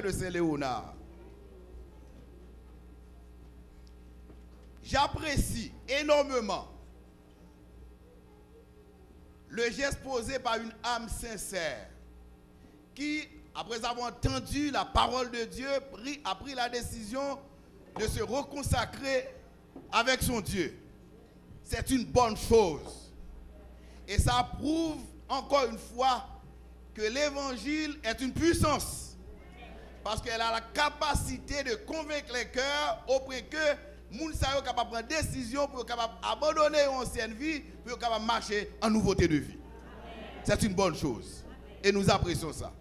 de Saint-Léonard. J'apprécie énormément le geste posé par une âme sincère qui, après avoir entendu la parole de Dieu, a pris la décision de se reconsacrer avec son Dieu. C'est une bonne chose. Et ça prouve encore une fois que l'évangile est une puissance. Parce qu'elle a la capacité de convaincre les cœurs auprès que les gens sont capables de prendre des décisions pour abandonner une ancienne vie, pour marcher en nouveauté de vie. C'est une bonne chose. Et nous apprécions ça.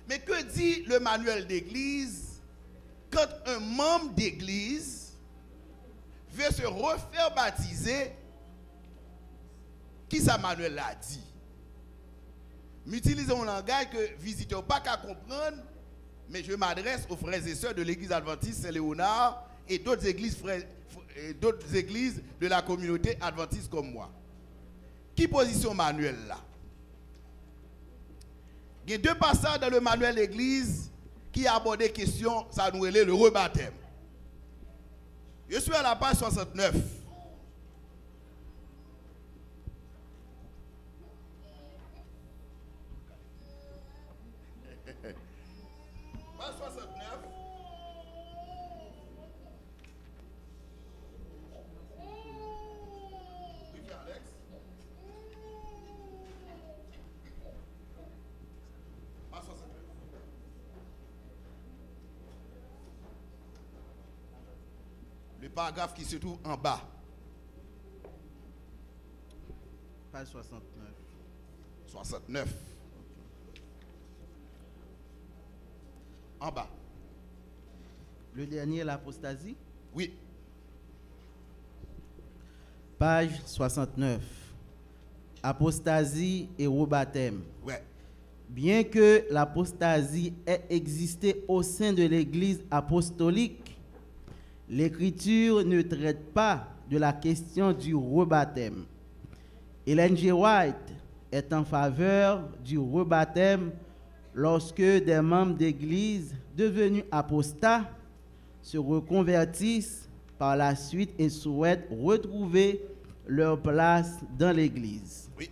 Mais que dit le manuel d'église quand un membre d'église veut se refaire baptiser? Qui ça manuel l'a dit? M'utilisons un langage que visiteurs pas qu'à comprendre, mais je m'adresse aux frères et sœurs de l'église adventiste Saint-Léonard et d'autres églises, de la communauté adventiste comme moi. Qui position manuel là? Il y a deux passages dans le manuel d'église qui abordent des questions, ça nous relève le rebaptême. Je suis à la page 69. Page 69. Oui, frère Alex. Page 69. Le paragraphe qui se trouve en bas. Page 69. 69. En bas. Le dernier, l'apostasie. Oui. Page 69. Apostasie et rebaptême. Ouais. Bien que l'apostasie ait existé au sein de l'Église apostolique, l'Écriture ne traite pas de la question du rebaptême. Ellen G. White est en faveur du rebaptême lorsque des membres d'Église devenus apostats se reconvertissent par la suite et souhaitent retrouver leur place dans l'Église. Oui.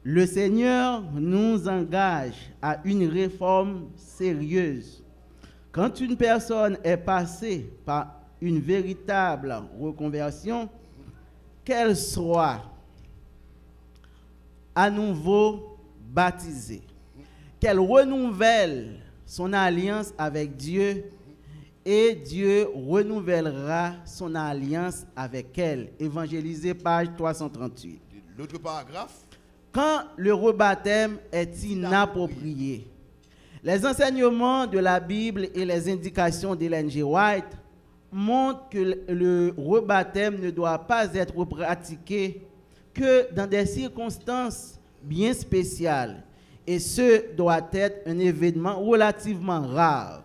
Le Seigneur nous engage à une réforme sérieuse. Quand une personne est passée par une véritable reconversion, qu'elle soit à nouveau baptisée, qu'elle renouvelle son alliance avec Dieu et Dieu renouvellera son alliance avec elle. Évangélisé, page 338. L'autre paragraphe. Quand le rebaptême est inapproprié, les enseignements de la Bible et les indications d'Ellen G. White montrent que le rebaptême ne doit pas être pratiqué que dans des circonstances bien spéciales. Et ce doit être un événement relativement rare.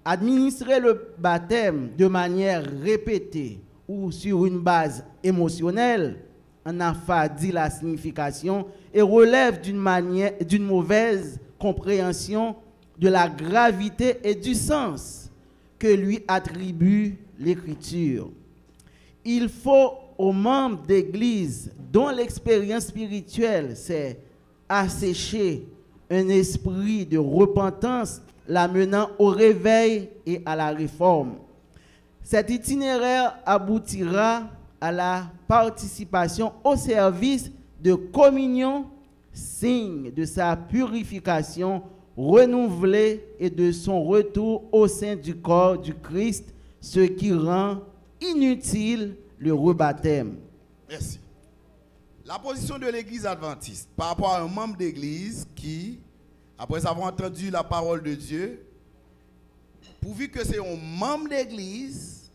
Administrer le baptême de manière répétée ou sur une base émotionnelle en affadit la signification et relève d'une mauvaise compréhension de la gravité et du sens que lui attribue l'Écriture. Il faut aux membres d'Église dont l'expérience spirituelle s'est asséchée un esprit de repentance l'amenant au réveil et à la réforme. Cet itinéraire aboutira à la participation au service de communion, signe de sa purification renouvelée et de son retour au sein du corps du Christ, ce qui rend inutile le rebaptême. Merci. La position de l'Église adventiste par rapport à un membre d'Église qui, après avoir entendu la parole de Dieu, pourvu que c'est un membre d'Église,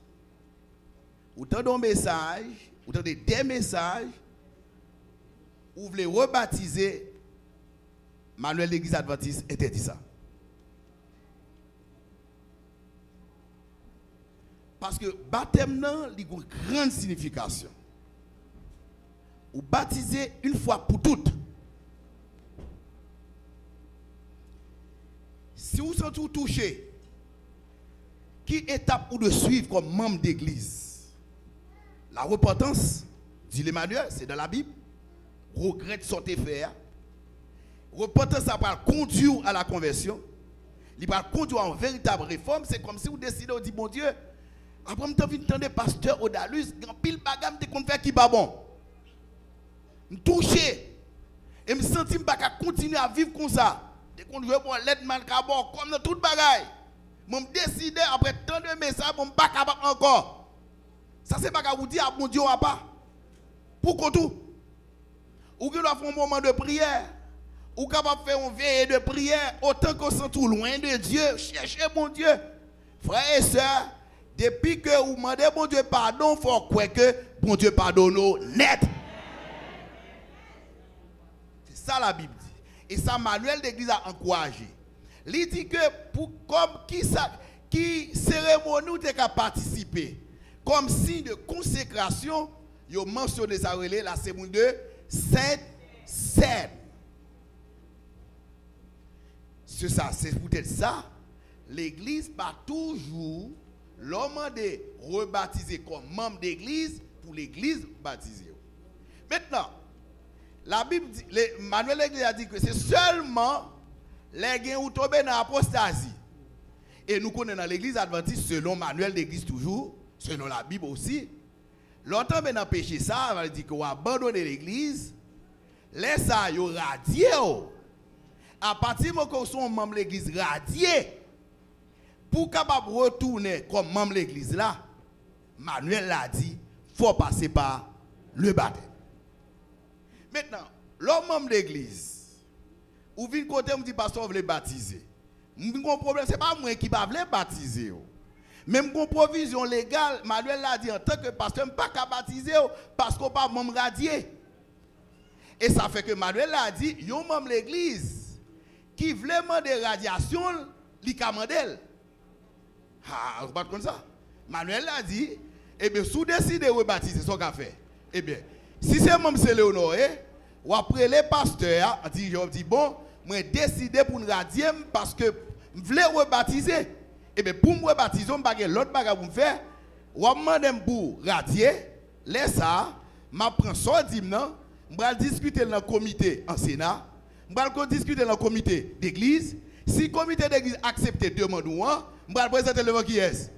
ou tant d'un message, ou tant des messages, ou vous voulez rebaptiser, manuel d'Église adventiste interdit ça. Parce que baptême a une grande signification. Ou baptiser une fois pour toutes. si vous sentez tout touché, qui étape ou de suivre comme membre d'église? La repentance, dit l'Emmanuel, c'est dans la Bible. Regrette sortir faire. Repentance, ça va conduire à la conversion. Il va conduire à une véritable réforme. C'est comme si vous décidez, vous dites, bon Dieu, après, je suis venu pasteur Odalus, il y a pile bagam de faire qui va bon. Je suis touché. Et je me sens que je vais continuer à vivre comme ça. Dès qu'on veut pour l'aide mal comme dans toute bagaille. Je me décide après tant de messages, je ne suis pas capable encore. Ça, c'est pas vous dire, mon Dieu, pas. Pourquoi tout? Ou que nous faire un moment de prière. Ou capable de faire une veille de prière. Autant qu'on sent tout loin de Dieu. Cherchez mon Dieu. Frères et sœurs, depuis que vous demandez bon Dieu pardon, il faut croire que bon Dieu pardonne net. C'est ça la Bible dit. Et ça, manuel d'église a encouragé. Il dit que pour comme qui cérémonie vous avez participer, comme signe de consécration, il a mentionné ça, la cérémonie de Sainte Seine. C'est ça, c'est peut-être ça. L'église pas toujours l'homme de rebaptiser comme membre d'église pour l'église baptisée. Maintenant, la Bible dit, Manuel l'église a dit que c'est seulement les gens qui tombent dans l'apostasie. Et nous connaissons dans l'église adventiste, selon Manuel d'église toujours, selon la Bible aussi, longtemps dans le péché, ça veut dire qu'on a abandonné l'église, les ça yo radié. À partir du moment où sont membre de l'église radié, pour capable retourner comme membre de l'église là, Manuel l'a dit, il faut passer par le baptême. Maintenant, l'homme membre de l'église, ou vient côté me dit pasteur veut baptiser. Mon problème c'est pas moi qui va baptiser. Même une provision légale, Manuel l'a dit en tant que pasteur, je ne peux pas baptiser parce qu'on pas membre radié. Et ça fait que Manuel l'a dit, il y a un membre de l'église qui voulait demander radiation, il a demandé. Ah, vous ne pas comme ça. Manuel l'a dit, eh bien, si vous décidez de rebaptiser, c'est ce qu'on fait. Eh bien, si c'est membre c'est Léonoré, ou après les pasteurs, je dis bon, moi décidé pour nous radier parce que je voulais rebaptiser. Et bien pour me rebaptiser, je vais faire l'autre bagage pour me faire. Je vais demander pour radier, laisse ça, je prends ça, je vais discuter dans le comité en Sénat, je vais discuter dans le comité d'église. Si le comité d'église accepte demande ou je vais présenter devant qui est?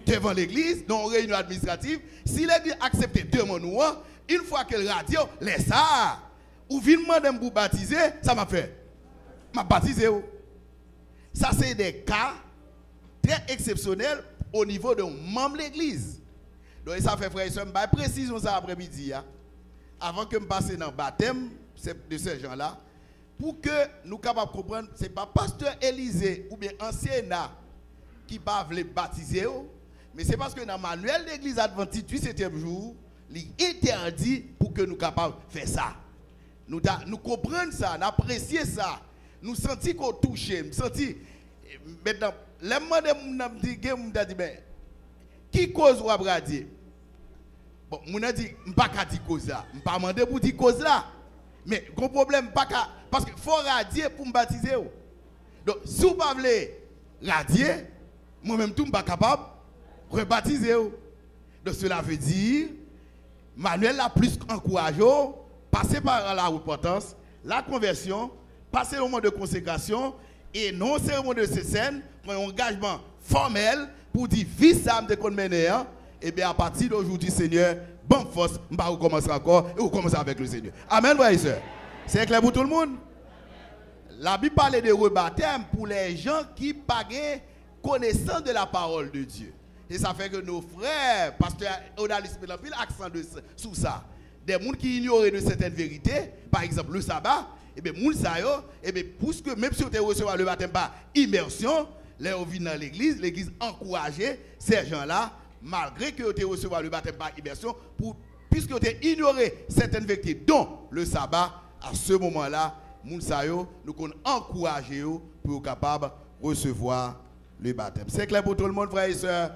Devant l'église, dans une réunion administrative. Si l'église accepte demande ou une fois qu'elle radie, laisse ça. Ou vient demander pour baptiser, ça m'a fait. M'a baptisé. Ça c'est des cas très exceptionnels au niveau de membre de l'église. Donc ça fait frère et soeur, je précise ça après-midi avant que je passe dans le baptême de ces gens-là pour que nous capables de comprendre ce n'est pas pasteur Élisée ou bien ancien qui va baptiser mais c'est parce que dans le manuel de l'église adventiste du 7e jour, il est interdit pour que nous capables de faire ça. Nous comprenons ça, nous apprécions ça. Nous sentons qu'on touche, nous sentons. Maintenant, les gens me disent, qui cause ou radier? Bon, je ne dis pas dire cause là. Je ne pas demander pour dire cause là. Mais le problème, parce qu'il faut radier pour me baptiser. Donc, si vous ne voulez pas radier, moi-même, je ne suis pas capable de rebaptiser. Donc, cela veut dire, Manuel l'a plus encouragé. Passer par la repentance, la conversion, passer au moment de consécration et non cérémonie de ces scènes, un engagement formel pour dire vie ça de qu'on mener. Et bien à partir d'aujourd'hui, Seigneur, bonne force, on va recommencer encore et on commence avec le Seigneur. Amen, frères et sœurs. C'est clair pour tout le monde? La Bible parle de rebaptême pour les gens qui n'ont pas connaissance de la parole de Dieu. Et ça fait que nos frères, pasteur Odalis, met l'accent sur ça. Des gens qui ignorent de certaines vérités, par exemple le sabbat, et bien, puisque même si vous recevez le baptême par immersion, là vous venez dans l'église encourage ces gens-là, malgré que vous avez reçu le baptême par immersion, puisque vous avez ignoré certaines vérités, dont le sabbat, à ce moment-là, nous encourager pour être capable de recevoir le baptême. C'est clair pour tout le monde, frères et sœurs?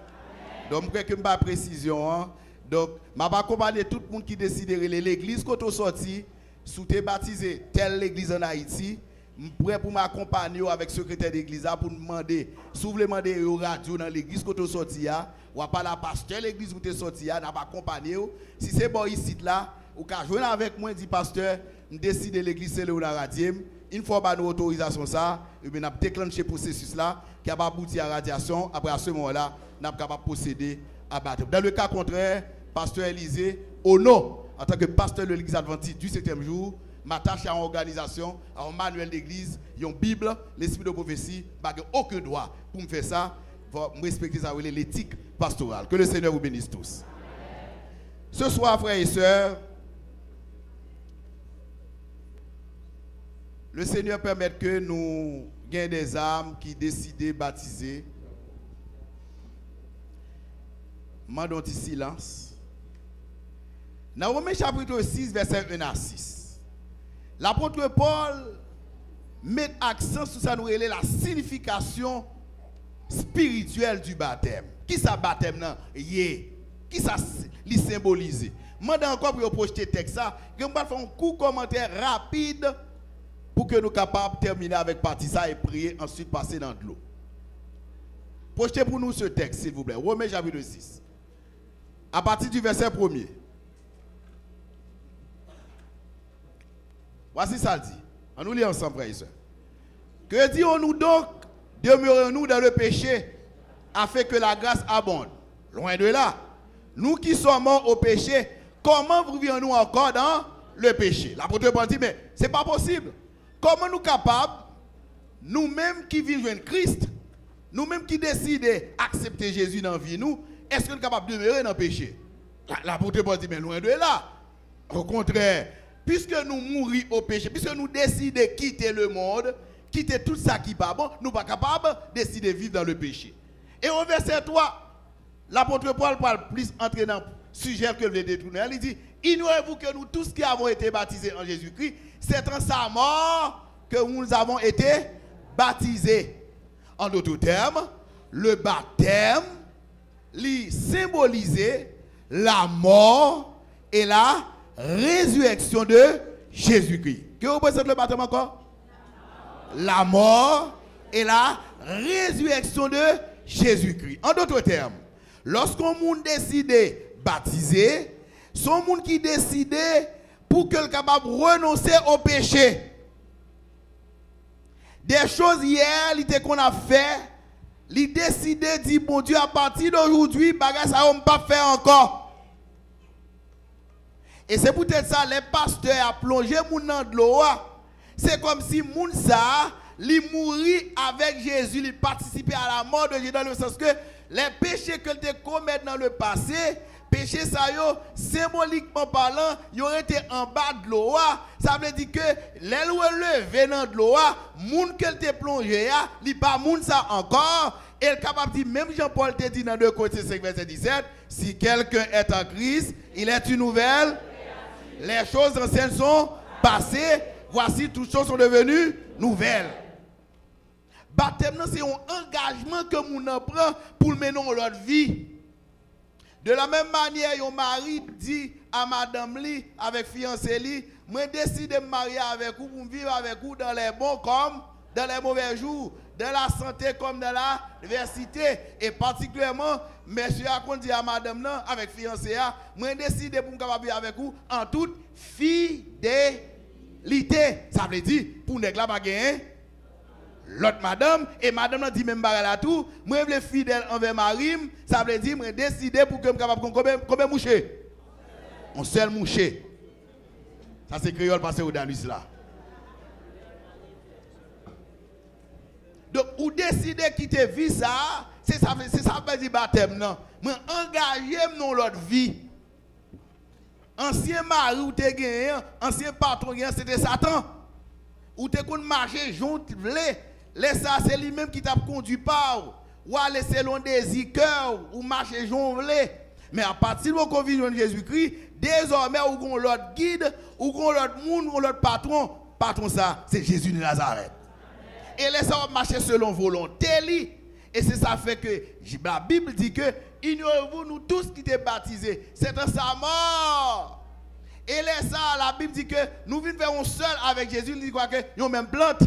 Donc, je crois que je n'ai précision. Donc, je vais accompagner tout le monde qui décide de l'église quand on sorti, sous te baptisé, telle l'église en Haïti, Je suis prêt pour m'accompagner avec le secrétaire d'église pour demander, si vous voulez demander au radio dans l'église quand vous sorti, ou pas la pasteur l'église où vous êtes sorti, n'a pas accompagné. Si c'est bon ici là, ou qu'à jouer avec moi, dit pasteur, je décide l'église c'est le radio. Une fois que nous autorisation ça, et bien nous déclenché le processus là, qui a abouti à la radiation. Après à ce moment-là, nous sommes capables de procéder à baptême. Dans le cas contraire, pasteur Élisée, au nom, en tant que pasteur de l'église adventiste du 7e jour, m'attache à une organisation, à un manuel d'église, à une Bible, l'esprit de prophétie, je n'ai aucun droit pour me faire ça, pour me respecter ça, l'éthique pastorale. Que le Seigneur vous bénisse tous. Ce soir, frères et sœurs, le Seigneur permet que nous ayons des âmes qui décident de baptiser. Mandons un silence. Dans Romains chapitre 6, verset 1 à 6, l'apôtre Paul met accent sur ça, nous relève la signification spirituelle du baptême. Qui ça baptême nan? Qui ça li symboliser? Mandons encore pour projeter texte ça, que nous faire un court commentaire rapide pour que nous soyons capables de terminer avec partie ça et prier, ensuite passer dans de l'eau. Projetez pour nous ce texte, s'il vous plaît. Romains chapitre 6. À partir du verset 1er. Voici ça dit. On nous lit ensemble, frères et sœurs. Que dirons-nous donc? Demeurons-nous dans le péché afin que la grâce abonde? Loin de là. Nous qui sommes morts au péché, comment vivions-nous encore dans le péché? L'apôtre Paul dit, mais ce n'est pas possible. Comment nous capables, nous-mêmes qui vivons en Christ, nous-mêmes qui décidons d'accepter Jésus dans la vie, nous, est-ce que nous sommes capables de demeurer dans le péché? L'apôtre Paul dit, mais loin de là. Au contraire, puisque nous mourons au péché, puisque nous décidons de quitter le monde, quitter tout ça qui n'est pas bon, nous ne sommes pas capables de décider de vivre dans le péché. Et au verset 3, l'apôtre Paul parle plus entrer dans le sujet que le détourner. Il dit, ignorez-vous que nous tous qui avons été baptisés en Jésus-Christ, c'est en sa mort que nous avons été baptisés. En d'autres termes, le baptême symbolisait la mort et la résurrection de Jésus-Christ. Que représente le baptême encore? La mort et la résurrection de Jésus-Christ. En d'autres termes, lorsqu'un monde décide de baptiser, son monde qui décide pour que le capable renoncer au péché. Des choses hier, qu'on a fait, il décidé de dire, bon Dieu, à partir d'aujourd'hui, bagage ça on pas faire encore. Et c'est peut-être ça, les pasteurs a plongé moun dans de l'eau. C'est comme si moun ça, li mourit avec Jésus, il participait à la mort de Jésus dans le sens que les péchés que tu commis dans le passé, péché ça yo, symboliquement parlant, il aurait été en bas de l'eau. Ça veut dire que les levé dans de l'eau, moun qu'elle te plongé, li pas moun ça encore. Et le capable dit, même Jean-Paul te dit dans 2 Corinthiens 5, verset 17, si quelqu'un est en Christ, il est une nouvelle. Les choses anciennes sont passées, voici toutes choses sont devenues nouvelles. Baptême, c'est un engagement que nous prend pour mener notre vie. De la même manière, un mari dit à madame li, avec fiancé li, moi décide de me marier avec vous, pour vivre avec vous dans les bons comme dans les mauvais jours, dans la santé comme dans la diversité. Et particulièrement, monsieur a dit à madame non, avec fiancé, moi décide pour me vivre avec vous en toute fidélité. Ça veut dire, pour ne pas gagner l'autre madame, et madame dit même là tout, moi je suis fidèle envers Marim, ça veut dire, moi décider pour que je sois capable de combien moucher? Un seul moucher. Ça c'est créole passé au Danus là. Donc, ou décider de quitter vie ça, c'est ça veut dire baptême non. Moi engager dans l'autre vie. Ancien mari ou te gagné, ancien patron c'était Satan. Ou te kon marcher jonte vle. Laisse ça, c'est lui-même qui t'a conduit par ou aller selon des cœur ou marcher jonte vle. Mais à partir de la vision de Jésus-Christ, désormais, ou gon l'autre guide, ou gon l'autre monde, ou l'autre patron. Patron ça, c'est Jésus de Nazareth. Et laisse ça marcher selon volonté. Et c'est ça fait que la Bible dit que ignorez-vous nous tous qui t'es baptisés. C'est en sa mort. Et laisse ça, la Bible dit que nous venons faire un seul avec Jésus. Il dit quoi que nous même plante.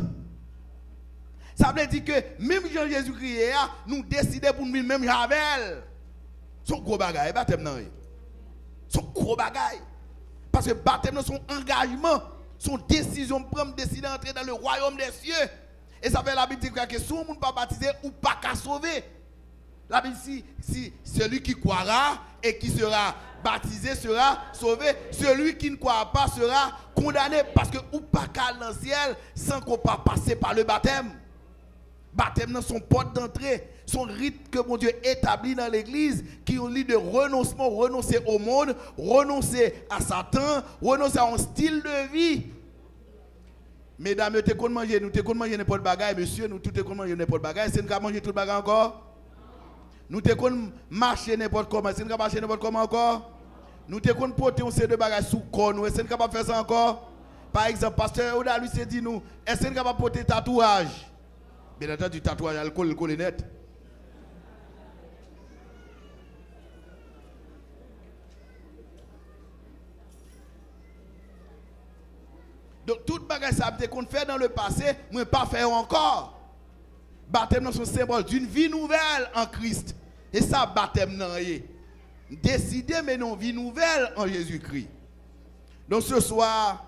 Ça veut dire que même Jean-Jésus-Christ, nous décidons pour nous même Javel. Son gros bagaille, baptême non. Son gros bagaille. Parce que baptême son engagement, son décision de prendre, décider d'entrer dans le royaume des cieux. Et ça fait la Bible dit que si on ne peut pas baptiser ou pas qu'à sauver. La Bible dit si celui qui croira et qui sera baptisé sera sauvé. Celui qui ne croit pas sera condamné parce que ou pas qu'à dans le ciel sans qu'on pas passer par le baptême. Baptême dans son porte d'entrée, son rite que mon Dieu établit dans l'église, qui ont lit de renoncement, renoncer au monde, renoncer à Satan, renoncer à un style de vie. Mesdames, nous t'écoutons manger, n'importe bagaille, monsieur, nous tout t'écoutons manger n'importe bagaille, c'est nous qu'à manger tout bagaille encore. Nous t'écoutons marcher n'importe comment, c'est nous qu'à marcher n'importe comment encore. Nous t'écoutons porter un série de bagages sous corps, nous, est-ce que nous capable faire ça encore? Par exemple, pasteur Oda lui s'est dit nous, est-ce que nous capable porter tatouage? Bien entendu, tatouage alcool, le net. Donc, toute bagage ça qu'on fait dans le passé, nous ne pas faire encore. Baptême c'est un symbole d'une vie nouvelle en Christ. Et ça, baptême non. Décider, mais non, vie nouvelle en Jésus-Christ. Donc, ce soir,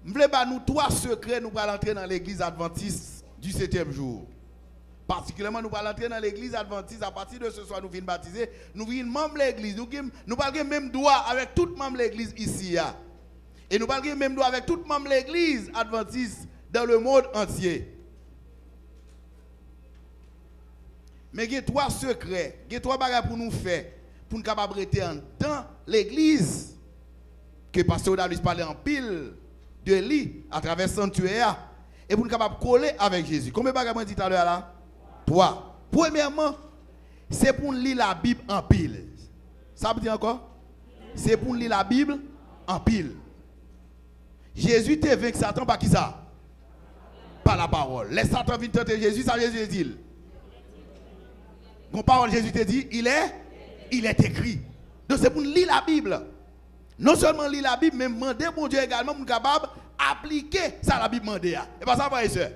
je voulais nous trois secrets, nous allons entrer dans l'église adventiste du 7e jour. Particulièrement, nous allons entrer dans l'église adventiste. À partir de ce soir, nous venons baptiser. Nous venons membre de l'église. Nous parlons même droit avec tout membre de l'église ici. Et nous parlons même droit avec tout membre de l'église adventiste dans le monde entier. Mais il y a trois secrets, il y a trois bagages pour nous faire, pour nous capables rester dans l'église. Que pasteur David parlait en pile de lui à travers sanctuaire. Et pour nous capables de coller avec Jésus. Combien de bagages moi dit tout à l'heure là? Trois. Premièrement, c'est pour nous lire la Bible en pile. Ça veut dire encore? C'est pour nous lire la Bible en pile. Jésus te vaincu Satan par qui ça? Par la parole. Les Satan viennent tenter Jésus, ça Jésus dit. Mon parole, Jésus te dit, il est écrit. Donc c'est pour nous lire la Bible. Non seulement lire la Bible, mais demander mon Dieu également pour nous capable appliquer ça la Bible demandée. Et pas ça, frère et soeur.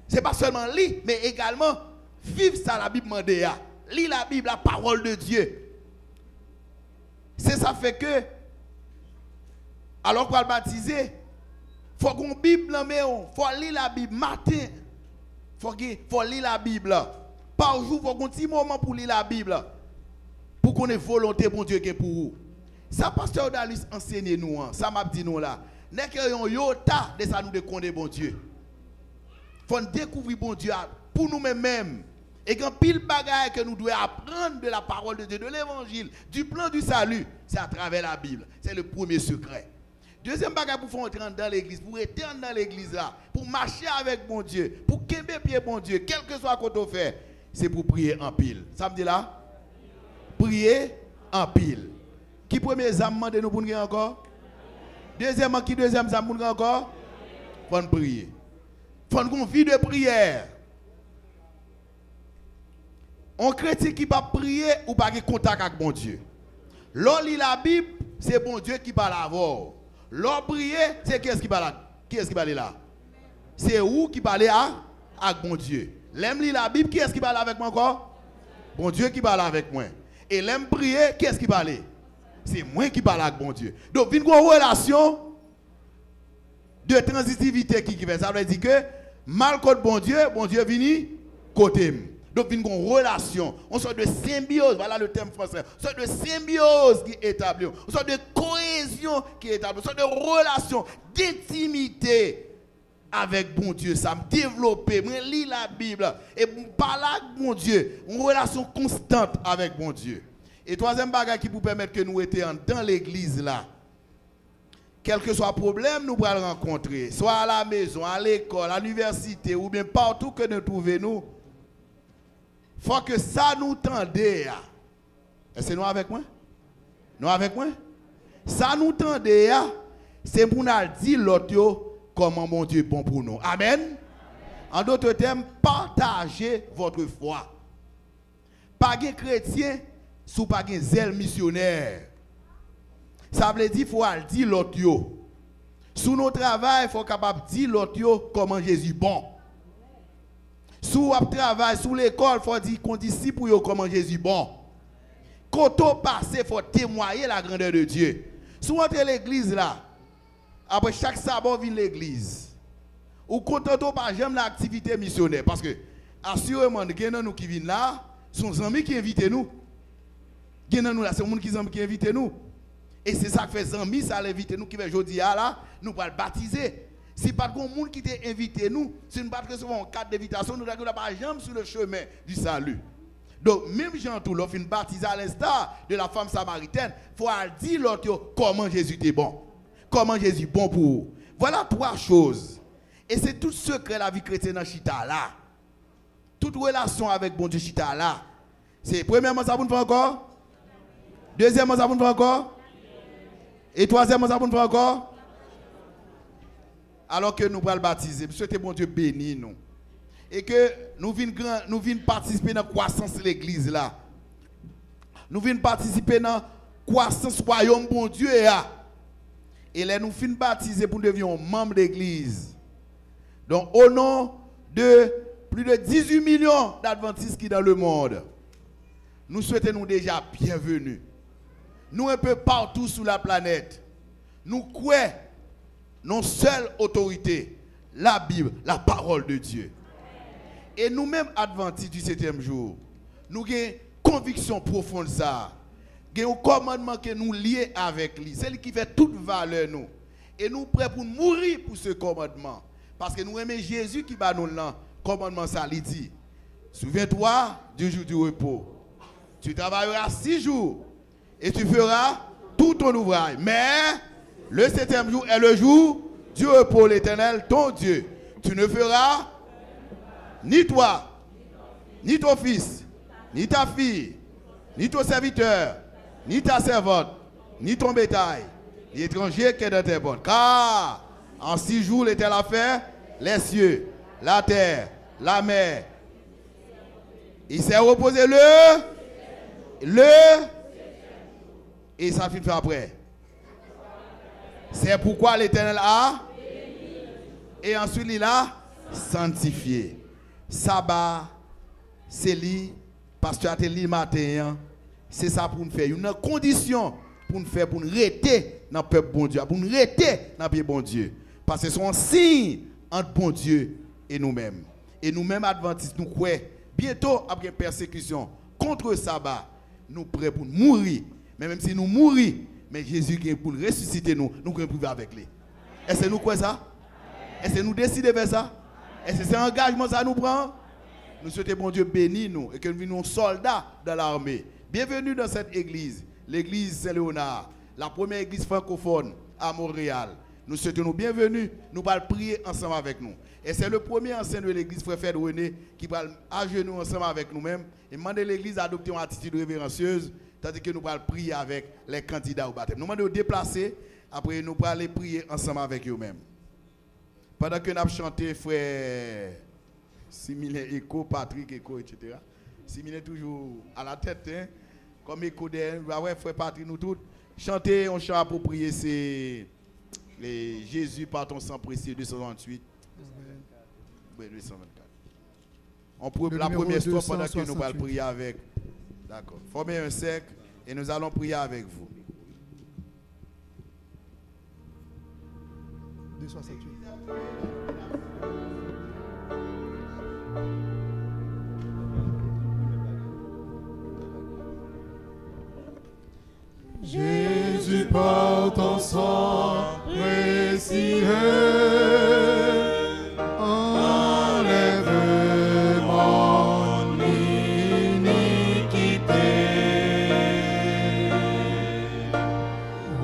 C'est pas seulement lire, mais également vivre ça la Bible demandée. Lire la Bible, la parole de Dieu. C'est ça fait que, alors qu'on va baptiser, il faut qu'on Bible, il faut lire la Bible matin. Il faut lire la Bible. Par jour, il faut qu'on ait un petit moment pour lire la Bible. Pour qu'on ait volonté pour Dieu qui est pour vous. Ça, pasteur Dalis enseigne nous, ça m'a dit nous là. N'est qu'un yota de ça nous de connaître bon Dieu. Faut découvrir bon Dieu pour nous-mêmes. Et quand pile bagaille que nous devons apprendre de la parole de Dieu, de l'évangile, du plan du salut, c'est à travers la Bible. C'est le premier secret. Deuxième bagaille pour faire entrer dans l'église, pour être dans l'église là, pour marcher avec bon Dieu, pour qu'aimer pied bon Dieu, quel que soit ce qu'on fait, c'est pour prier en pile. Ça me dit là? Prier en pile. Qui premier examen demande nous pour nous encore? Deuxièmement, qui deuxième examen pour nous encore? Faut nous prier. Faut nous une vie de prière. Un chrétien qui pas prier ou pas contact avec bon Dieu. L'on lit la Bible, c'est bon Dieu qui parle avant. L'on prier, c'est qui est-ce qui parle là? Qui est-ce qui parle là? C'est où qui parle avec bon Dieu. L'aime lire la Bible, qui est-ce qui parle avec moi encore? Bon Dieu qui parle avec moi. Et l'aime prier, qui est-ce qui parle? C'est moi qui parle avec bon Dieu. Donc, il y a une relation de transitivité qui fait. Ça veut dire que, mal contre bon Dieu vient côté. Donc, il y a une relation, une sorte de symbiose, voilà le terme français, une sorte de symbiose qui est établie, une sorte de cohésion qui est établie, une sorte de relation, d'intimité avec bon Dieu. Ça me développe, je lis la Bible et je parle avec bon Dieu, une relation constante avec bon Dieu. Et troisième bagage qui vous permettre que nous étions dans l'église là, quel que soit le problème, nous pourrons le rencontrer, soit à la maison, à l'école, à l'université, ou bien partout que nous trouvons, il faut que ça nous tende. Est-ce que nous avec moi? Nous avec moi? Ça nous tende, c'est pour nous dire l'autre comment mon Dieu est bon pour nous. Amen. En d'autres termes, partagez votre foi. Pas de chrétien, sous pas de zèle missionnaire. Ça veut dire qu'il faut dire l'autre. Sous nos travail, il faut capable dire l'autre comment Jésus est bon. Sous le travail, sous l'école, il faut dire qu'on disciple pour comment Jésus bon. Quand on passe, il faut témoigner la grandeur de Dieu. Si on entre l'église là, après chaque sabbat, vient l'église. Ou content pas j'aime l'activité missionnaire. Parce que, assurément, il y a nous qui viennent là, sont amis qui invitent nous. Il y a nous là, c'est les gens qui invitent nous. Et c'est ça que fait amis, ça l'invite nous qui fait aujourd'hui là, nous allons le baptiser. Si pas de monde qui t'a invité nous, si nous ne pas recevoir un cadre d'invitation, nous n'avons pas jamais sur le chemin du salut. Donc, même Jean tout, l'offre une baptisée à l'instar de la femme samaritaine, il faut dire l'autre comment Jésus est bon. Comment Jésus est bon pour vous. Voilà trois choses. Et c'est tout secret de la vie chrétienne dans Chita là. Toute relation avec bon Dieu Chita là. C'est premièrement ça vous fait encore. Deuxièmement ça vous fait encore. Et troisièmement ça vous fait encore. Alors que nous allons le baptiser, souhaitez bon Dieu béni nous. Et que nous venons participer dans la croissance de l'église là. Nous venons participer dans la croissance du royaume bon Dieu là. Et là nous finissons baptiser pour devenir membre d'église. Donc au nom de plus de 18 millions d'adventistes qui sont dans le monde, nous souhaitons nous déjà bienvenue. Nous un peu partout sur la planète. Nous croyons non seule autorité, la Bible, la parole de Dieu. Et nous-mêmes, adventistes du 7e jour, nous avons une conviction profonde ça. Nous avons un commandement que nous lions avec lui. C'est lui qui fait toute valeur nous. Et nous sommes prêts pour mourir pour ce commandement. Parce que nous aimons Jésus qui va nous le commandement ça, il dit. Souviens-toi du jour du repos. Tu travailleras 6 jours et tu feras tout ton ouvrage. Mais le 7e jour est le jour du repos, l'Éternel, ton Dieu. Tu ne feras ni toi, ni ton fils, ni ta fille, ni ton serviteur, ni ta servante, ni ton bétail, ni étranger qui est dans tes bornes. Car en 6 jours, l'Éternel a fait les cieux, la terre, la mer. Il s'est reposé et ça finit après. C'est pourquoi l'Éternel a et ensuite il a sanctifié. Sabbat, c'est lui, pasteur a dit matin, c'est ça pour nous faire. Une condition pour nous faire, pour nous rester dans le peuple bon Dieu, pour nous rester dans le pays bon Dieu. Parce que c'est un signe entre bon Dieu et nous-mêmes. Et nous-mêmes, adventistes, nous croyons, bientôt après une persécution contre le sabbat, nous prêts pour mourir. Mais même si nous mourons, mais Jésus qui est pour ressusciter nous, nous pouvons vivre avec lui. Est-ce que nous croyons ça? Est-ce que nous décidons de faire ça? Est-ce que c'est un engagement ça nous prend? Nous souhaitons bon Dieu bénir nous et que nous soyons soldats dans l'armée. Bienvenue dans cette église, l'église Saint-Léonard, la première église francophone à Montréal. Nous souhaitons nous bienvenue, nous allons prier ensemble avec nous. Et c'est le premier ancien de l'église, frère Fred René, qui va à genoux ensemble avec nous-mêmes et demander l'église à adopter une attitude révérencieuse, tandis que nous allons prier avec les candidats au baptême. Nous demandons de déplacer, après nous allons aller prier ensemble avec eux-mêmes. Pendant que nous avons chanté, frère Similé Echo, Patrick Echo, etc. Similé toujours à la tête, hein, comme Echo d'elle, frère Patrick, nous tous, chanter un chant approprié, c'est Jésus par ton sang précieux, 228. Oui, 224. La première histoire pendant que nous allons prier avec. D'accord. Formez un cercle et nous allons prier avec vous. 268. Jésus par ton sang précieux, enlève mon iniquité.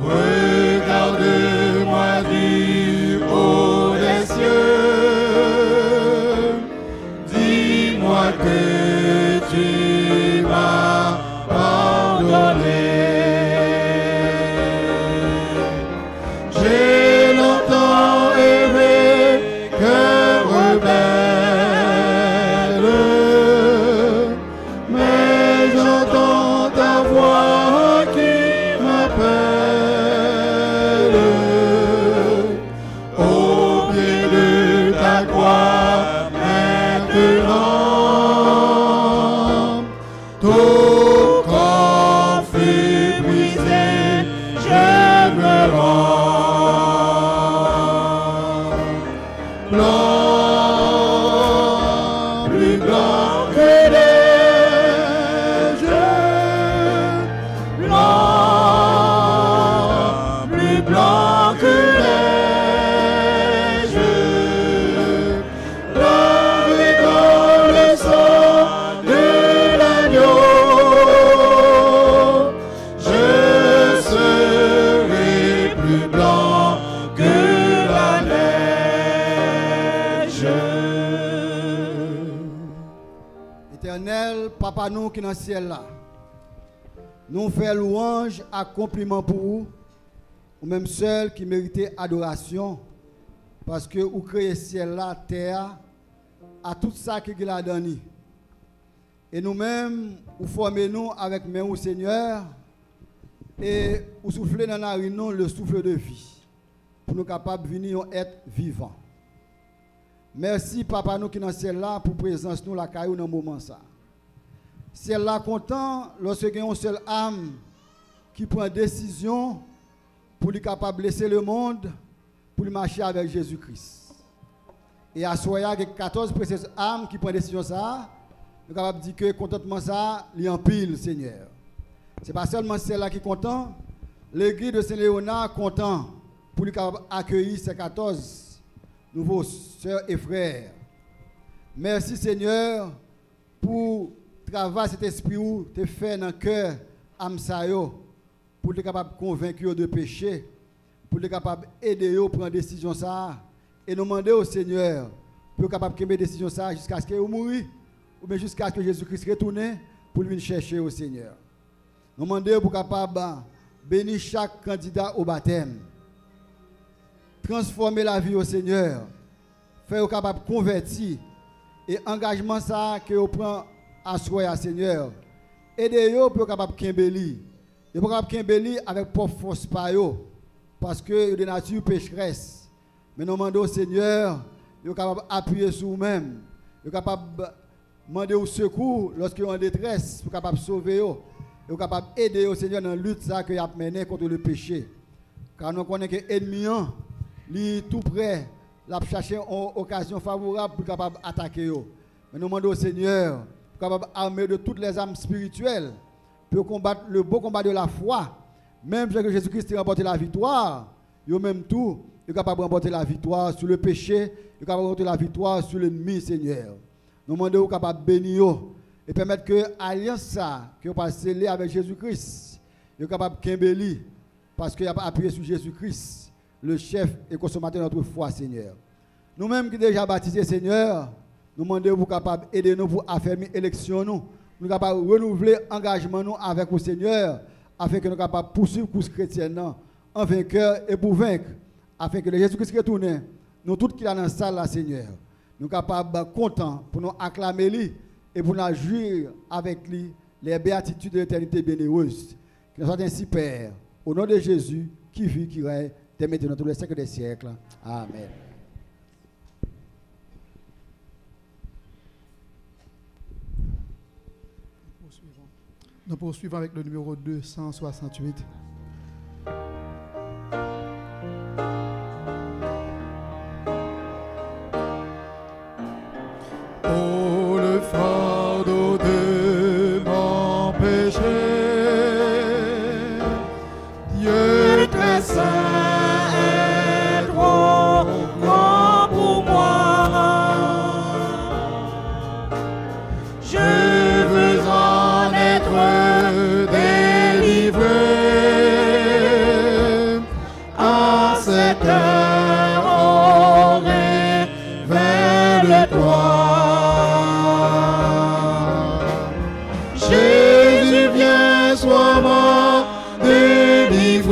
Regarde-moi du haut des cieux, dis-moi que tu m'as pardonné. J'ai longtemps plus blanc que neige, blanc, plus blanc que neige, lavé dans le sang de l'agneau, je serai plus blanc que la neige. Éternel, Papa nous qui est dans le ciel là, nous faisons louange, accomplissement pour vous, ou même seul qui méritait adoration, parce que vous créez ciel là, terre, à tout ça qui est là dedans. Et nous-mêmes, vous formez nous avec nous, Seigneur, et vous soufflez dans la narine le souffle de vie, pour nous capables de venir être vivants. Merci, Papa, nous qui dans le ciel là, pour présence nous la caillou dans le moment ça. Ciel là content lorsque il y a une seule âme qui prend décision pour lui capable de laisser le monde, pour lui marcher avec Jésus-Christ. Et à soi, il y a 14 précieuses âmes qui prennent décision ça, nous sommes capables de dire que contentement ça, il y a en pile, Seigneur. Ce n'est pas seulement celle-là qui est content, l'église de Saint-Léonard est content pour lui capable accueillir ces 14 nouveaux sœurs et frères. Merci Seigneur pour travailler cet esprit où tu fait dans le cœur Amsayo pour être capable de convaincre de péché, pour être capable d'aider à prendre des décisions ça et nous demander au Seigneur pour être capable de prendre des décisions ça jusqu'à ce qu'il meure ou bien jusqu'à ce que Jésus-Christ retourne pour venir chercher au Seigneur. Nous demandons pour être capable de bénir chaque candidat au baptême. Transformer la vie au Seigneur, faire capable de convertir et engagement ça que vous prenez à soi, Seigneur. Aidez-vous pour capable de Kimbeli. Et pour capable de Kimbeli avec propre force par eux, parce que de nature pécheresse. Mais nous demandons au Seigneur, vous capable d'appuyer sur vous-même, vous capable de demander au secours lorsque vous êtes en détresse, vous capable de sauver eux, et vous capable d'aider au Seigneur dans la lutte ça que vous avez menée contre le péché. Car nous connaissons que l'ennemi est tout près, il a cherché une occasion favorable pour capable d'attaquer eux. Mais nous demandons au Seigneur, capable d'armer de toutes les âmes spirituelles pour combattre le beau combat de la foi. Même si Jésus-Christ a remporté la victoire, il même tout, il est capable de remporter la victoire sur le péché, il est capable de remporter la victoire sur l'ennemi, Seigneur. Nous demandons capable de bénir et permettre que l'alliance ça, que vous passez sceller avec Jésus-Christ, il est capable de Kimbeli, parce qu'il a appuyé sur Jésus-Christ, le chef et consommateur de notre foi, Seigneur. Nous-mêmes qui déjà baptisés, Seigneur, nous demandons vous capable d'aider nous pour affermir l'élection nous. Nous sommes capables de renouveler l'engagement nous avec le Seigneur, afin que nous soyons capables de poursuivre la course chrétienne en vainqueur et pour vaincre, afin que le Jésus-Christ retourne, nous tous qui sommes dans la salle, là, Seigneur, nous sommes capables de contents pour nous acclamer lui et pour nous jouir avec lui les béatitudes de l'éternité bienheureuse. Que nous soyons ainsi, Père, au nom de Jésus, qui vit, qui règne, dès maintenant tous les siècles des siècles. Amen. Nous poursuivons avec le numéro 268. Oh, le fardeau de mon péché, Dieu très saint est trop grand pour moi. Je veux en être délivré. À cette heure, oh, révèle-toi. Jésus, viens, sois ma délivrance.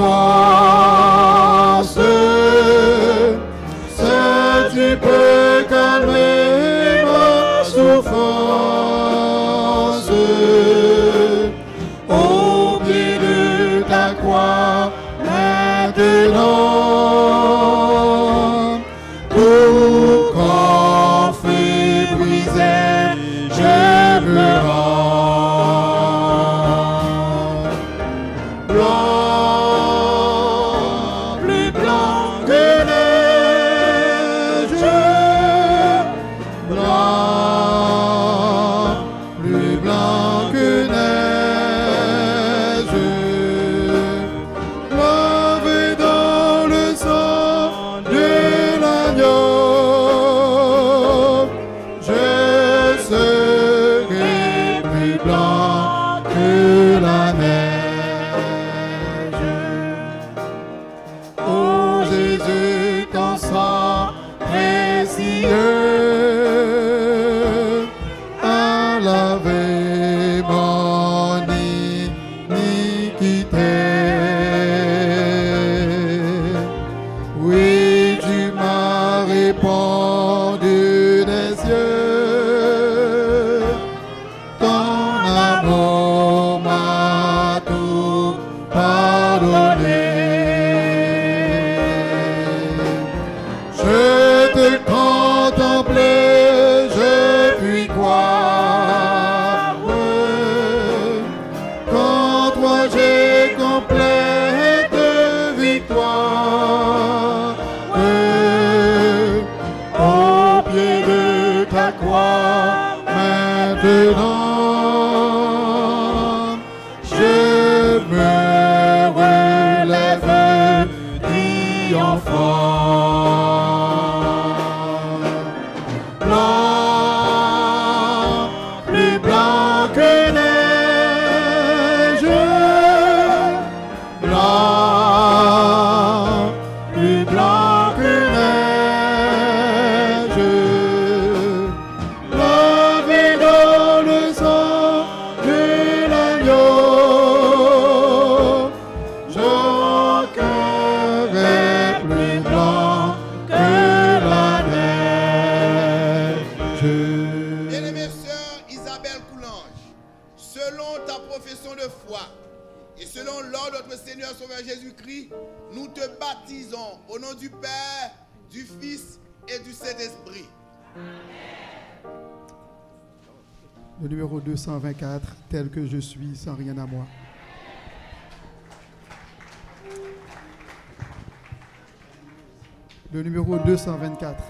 Seul tu peux calmer ma souffrance. Au pied de ta croix, maintenant, tout corps fait briser, je me rends. Blanc, plus blanc que neige, blanc, croix maintenant, je me relève triomphant. Blanc, plus blanc que neige, blanc, plus blanc que neige, lavé dans le sang de l'agneau, son cœur est plus blanc que la neige. Bien-aimée sœur Isabelle Coulange, selon ta profession de foi et selon l'ordre de notre Seigneur Sauveur Jésus-Christ, nous te baptisons au nom du Père, du Fils et du Saint-Esprit. Le numéro 224, tel que je suis, sans rien à moi. Le numéro 224.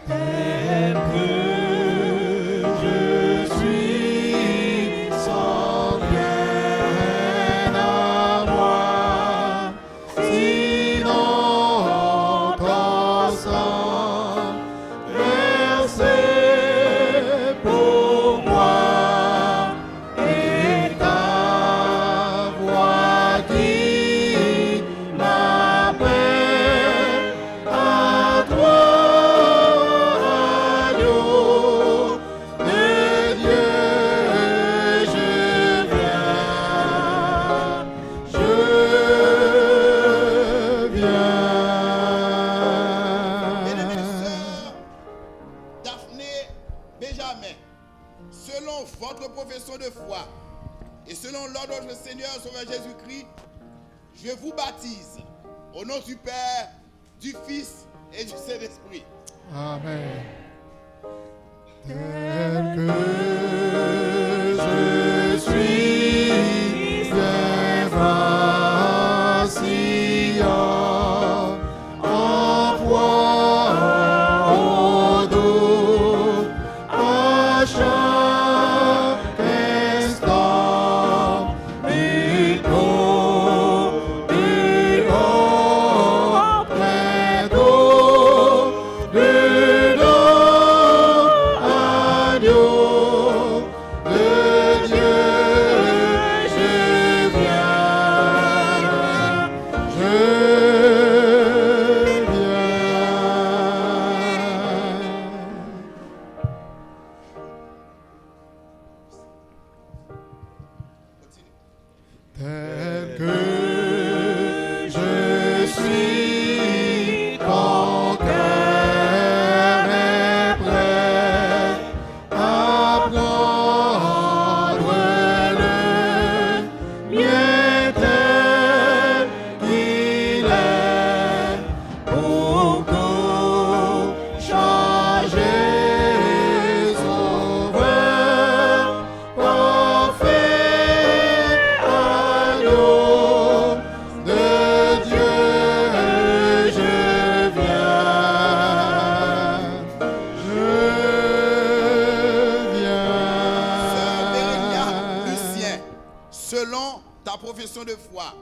Tel que je suis, sans rien à moi, sinon ton sang versé pour moi et ta voix qui m'appelle à toi. Selon votre profession de foi et selon l'ordre de notre Seigneur Sauveur Jésus-Christ, je vous baptise au nom du Père, du Fils et du Saint-Esprit. Amen. Tel que je suis, bien vacillant, en poids au dos, à chaque instant, et haut, près d'eau, dedans, agneau de Dieu, je tel que je suis, ton cœur est prêt à prendre le mien tel qu'il est pour tout changer. Sauveur, parfait agneau de Dieu, je Sœur Bérénia viens. Lucien, selon ta profession de foi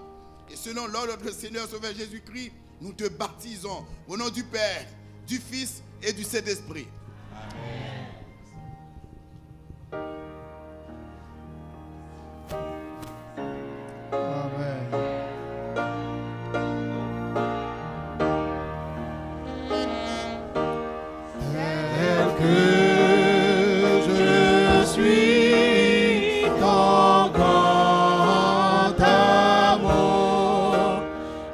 et selon l'ordre de notre Seigneur Sauveur Jésus-Christ, nous te baptisons au nom du Père, du Fils et du Saint-Esprit. Amen. Tel que je suis, ton grand amour,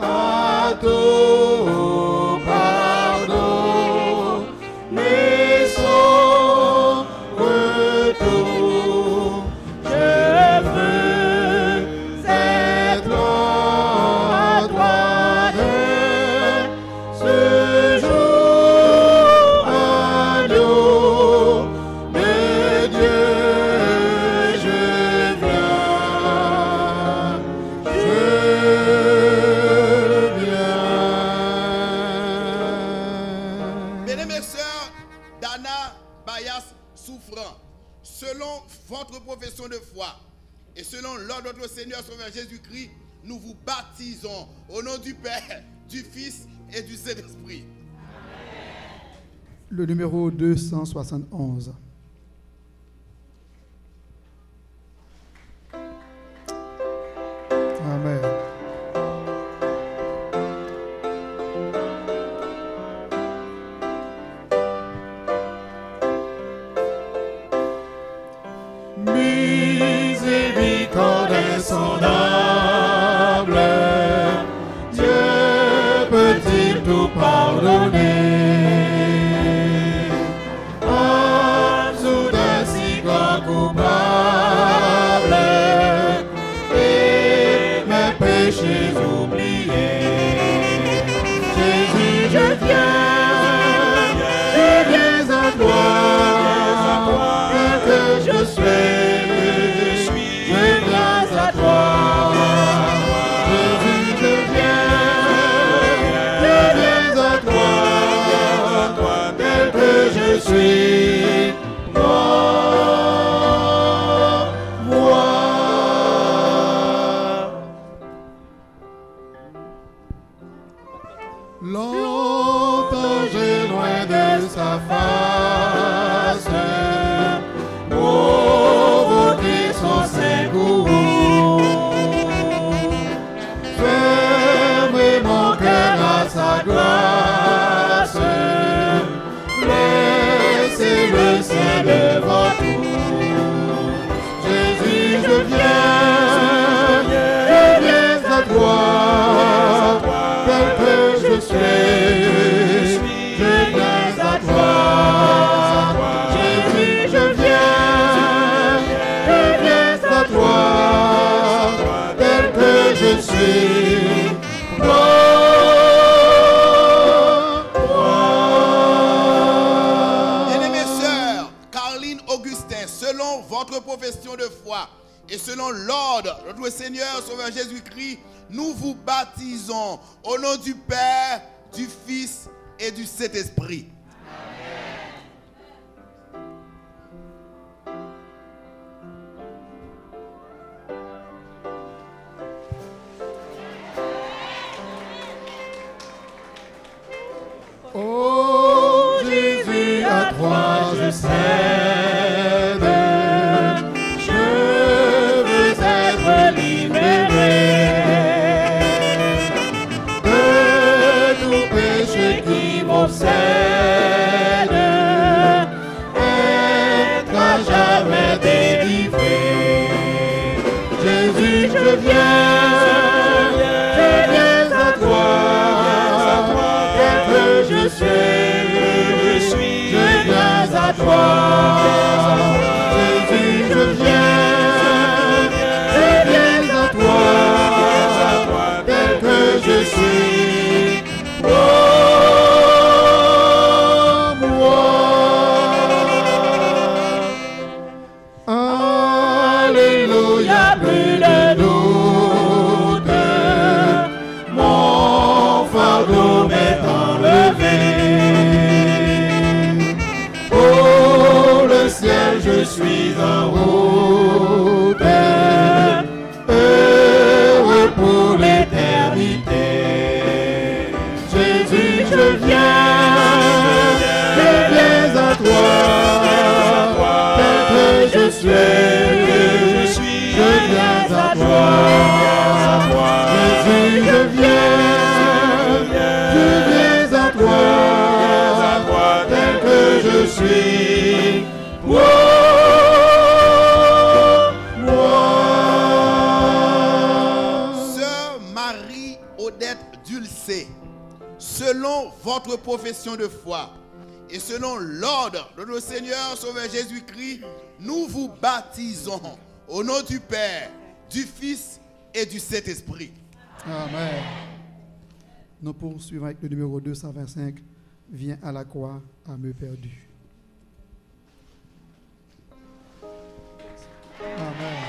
à tout pardon, mais sans votre profession de foi et selon l'ordre de notre Seigneur Sauveur Jésus-Christ, nous vous baptisons au nom du Père, du Fils et du Saint-Esprit. Le numéro 271. Amen. Miséricorde insondable, Dieu peut-il tout pardonner? Absous d'un si grand coupable et mes péchés oubliés. Jésus, je viens à toi, tel que je suis. Longtemps j'ai loin de sa face, provoquer son saint goût, fermer mon cœur à sa grâce, laisser le ciel devant tout. Jésus, je viens à toi, tel que je suis, je viens à toi. Jésus, je viens à toi, tel que je suis. Bien-aimées sœurs, Caroline Augustin, selon votre profession de foi et selon l'ordre de notre Seigneur Sauveur Jésus-Christ, nous vous baptisons au nom du Père, du Fils et du Saint-Esprit. Oh Jésus, à toi je cède, je veux être libéré de tout péché qui m'obsède, être à jamais délivré. Jésus, je viens à toi, tel que je suis, je viens à toi. Jésus, je viens à toi, tel que je suis. Oh, moi. Alléluia, plus de doute, mon fardeau m'est enlevé. Oh, le ciel, je suis en route, heureux pour l'éternité. Jésus, je viens à toi, tel que je suis, je viens à toi. Jésus, je viens à toi, tel que je suis. Oh, moi. Sœur Marie-Odette Dulcé, selon votre profession de foi et selon l'ordre de notre Seigneur Sauveur Jésus-Christ, nous vous baptisons au nom du Père, du Fils et du Saint-Esprit. Amen. Nous poursuivons avec le numéro 225. Viens à la croix, âme perdue. Amen.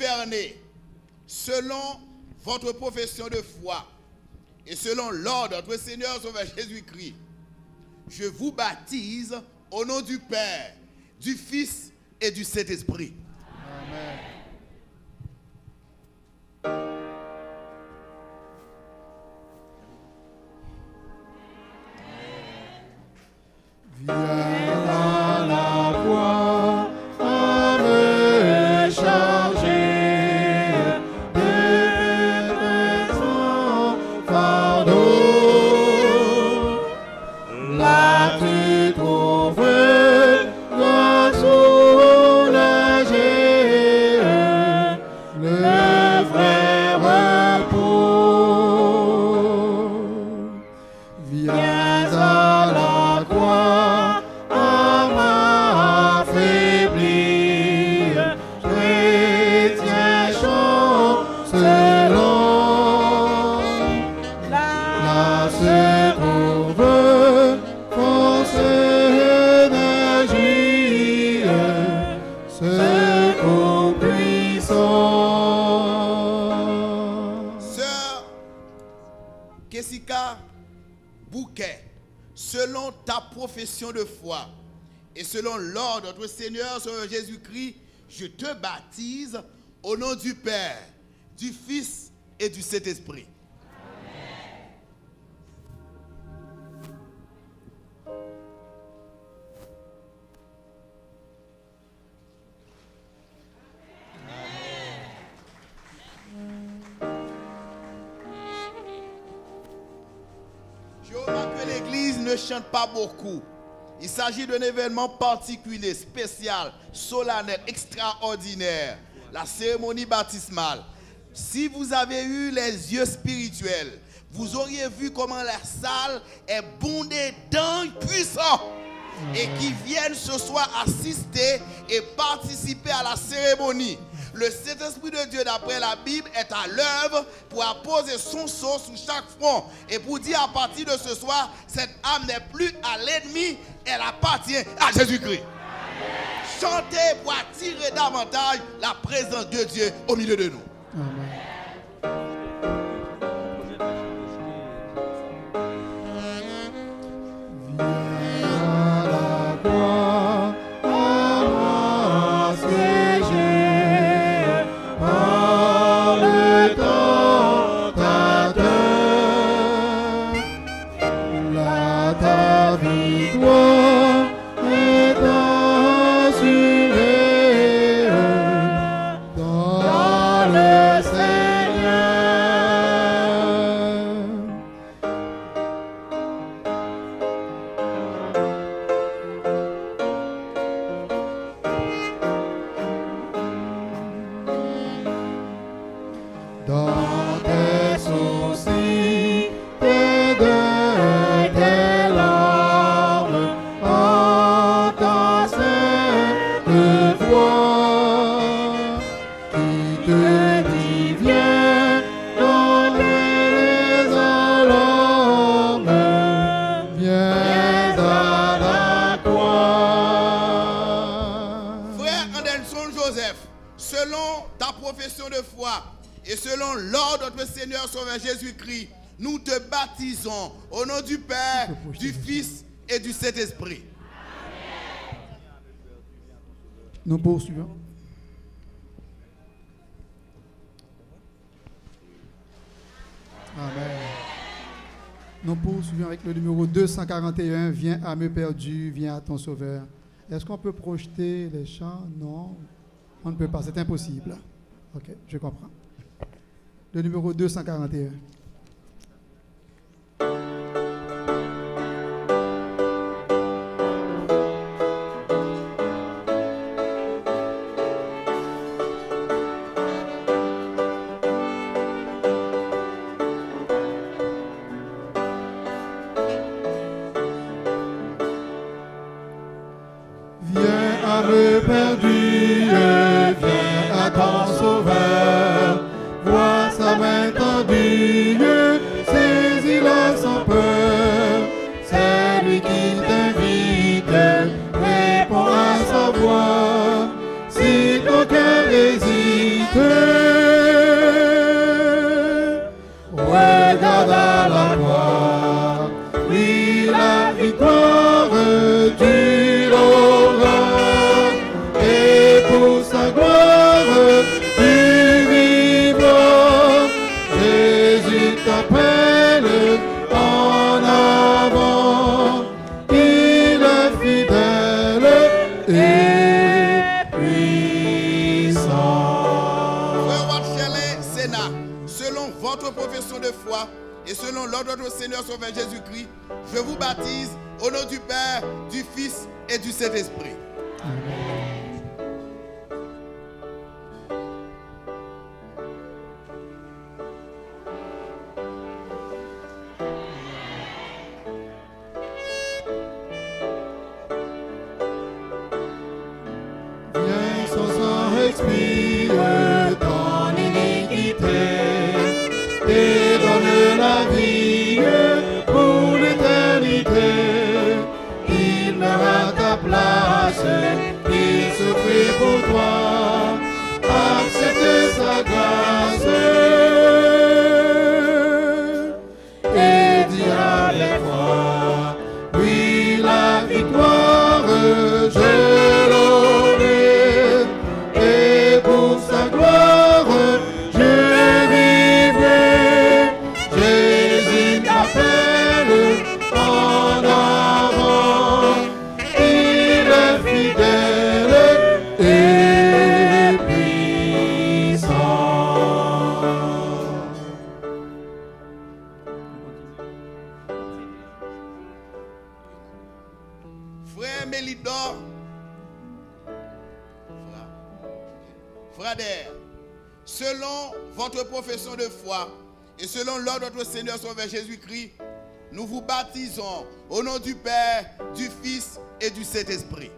gouverner selon votre profession de foi et selon l'ordre de notre Seigneur Sauveur Jésus-Christ, je vous baptise au nom du Père, du Fils et du Saint-Esprit. Amen. Viens à la croix à me charger de son fardeau. Là tu trouves la soulager le vrai repos. Viens à la croix à m'affaiblir, chrétien chancelant. Là se trouve force d'agir, secours puissant. Sœur Kessika Bouquet, selon ta profession de foi et selon l'ordre de notre Seigneur Sauveur Jésus-Christ, je te baptise au nom du Père, du Fils et du Saint-Esprit. Je remarque que l'Église ne chante pas beaucoup. Il s'agit d'un événement particulier, spécial, solennel, extraordinaire. La cérémonie baptismale. Si vous avez eu les yeux spirituels, vous auriez vu comment la salle est bondée d'anges puissants et qui viennent ce soir assister et participer à la cérémonie. Le Saint-Esprit de Dieu, d'après la Bible, est à l'œuvre pour apposer son sceau sur chaque front et pour dire à partir de ce soir, cette âme n'est plus à l'ennemi, elle appartient à Jésus-Christ. Chantez pour attirer davantage la présence de Dieu au milieu de nous. Amen. Viens à la croix à m'assiéger par le tentateur. Là ta victoire est assurée dans le Seigneur. Dans tes soucis, tes deuils, tes larmes, en ta sainte foi, qui te dit viens dans les alarmes, viens à la croix. Frère Anderson Joseph, selon ta profession de foi et selon l'ordre de notre Seigneur Sauveur Jésus-Christ, nous te baptisons au nom du Père, du Fils et du Saint-Esprit. Nous poursuivons. Amen. Nous poursuivons avec le numéro 241. Viens à me perdu, viens à ton sauveur. Est-ce qu'on peut projeter les chants? Non, on ne peut pas, c'est impossible. Ok, je comprends. Le numéro 241. Viens à me perdu, viens à ton sauveur. Vois sa main tendue regarde à la croix. Oui, la victoire du l'horreur, et pour sa gloire du vivant, Jésus t'appelle en avant. Il est fidèle et puissant. Frère Watchelin, Sénat, selon votre profession de foi et selon l'ordre de notre Seigneur Sauveur Jésus-Christ, je vous baptise au nom du Père, du Fils et du Saint-Esprit. Viens son sang expire ton iniquité et donne la vie pour l'éternité. Il meurt à ta place, il souffrit pour toi. Accepte sa grâce et dis avec moi, oui, la victoire, je l'aurai, et pour sa gloire, je vivrai. Jésus m'appelle en avant, il est fidèle et puissant. Frère Mélidor, frère, selon votre profession de foi et selon l'ordre de notre Seigneur Sauveur Jésus-Christ, nous vous baptisons au nom du Père, du Fils et du Saint-Esprit.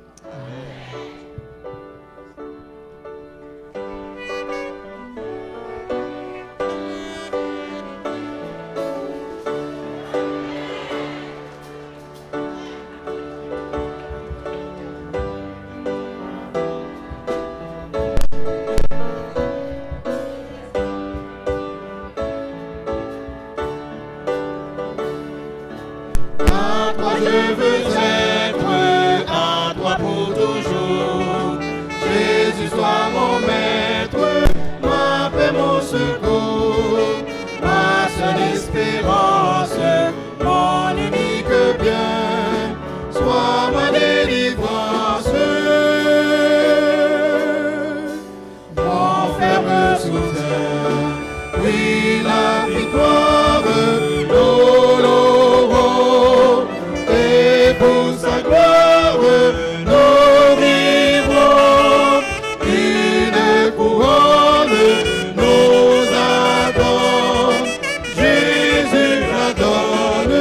À toi je veux être, à toi pour toujours. Jésus, sois mon maître, ma paix, mon secours, ma seule espérance, mon unique bien, sois ma délivrance. Mon ferme soutien, oui, la victoire, l'eau, et pour sa gloire, nous vivrons. Une couronne nous attend, Jésus la donne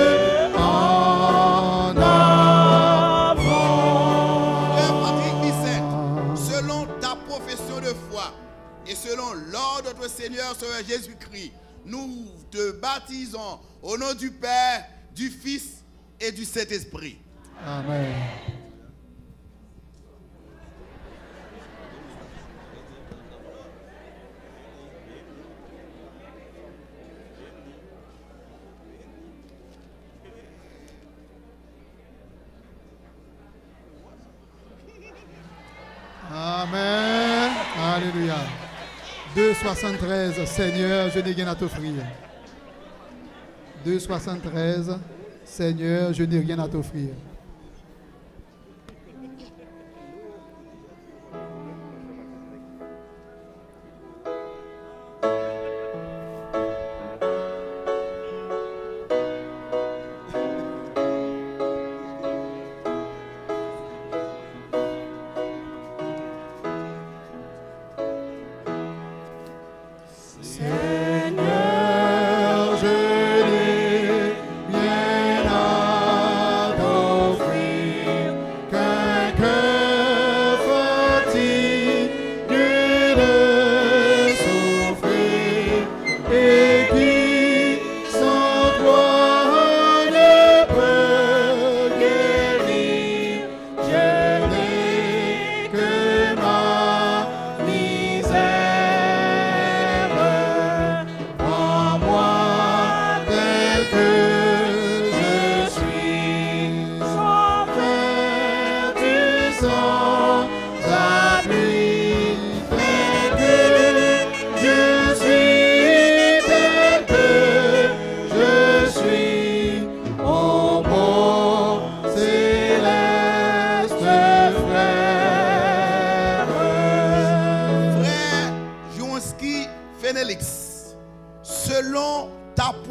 en avant. Frère Patrick Bissette, selon ta profession de foi et selon l'ordre de notre Seigneur Sauveur Jésus-Christ, nous te baptisons au nom du Père, du Fils et du Saint-Esprit. Amen. Amen. Alléluia. 2,73, Seigneur, je n'ai rien à t'offrir. 2,73, Seigneur, je n'ai rien à t'offrir. Seigneur, je n'ai rien à t'offrir.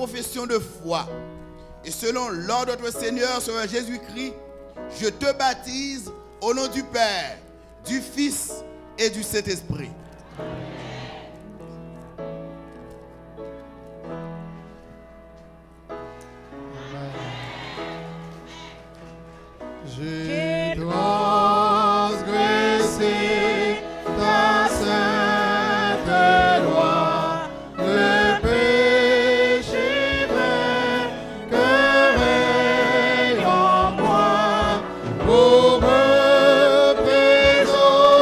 profession de foi et selon l'ordre de notre Seigneur, Sauveur Jésus-Christ, je te baptise au nom du Père, du Fils et du Saint-Esprit. J'ai transgressé ta sainte loi, le péché vrai que règne en moi, pour me présenter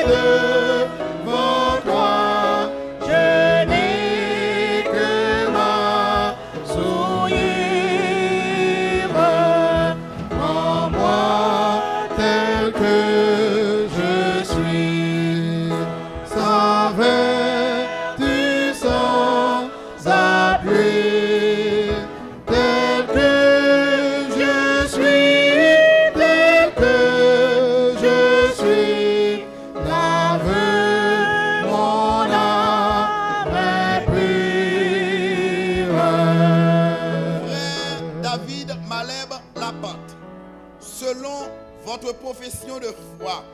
devant toi. Je n'ai que ma souillure en moi, tel que je suis, sans vertu, sans appui, tel que je suis, tel que je suis, lave mon âme est pure. Frère David Maleb Lapente, selon votre profession de foi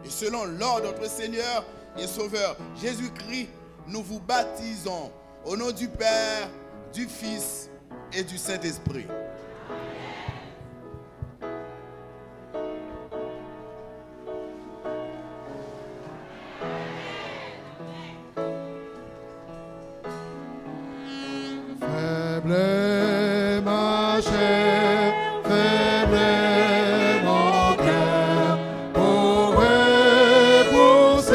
et selon l'ordre de notre Seigneur et Sauveur Jésus-Christ, nous vous baptisons au nom du Père, du Fils et du Saint-Esprit. Faible est ma chair, faible est mon cœur, pour repousser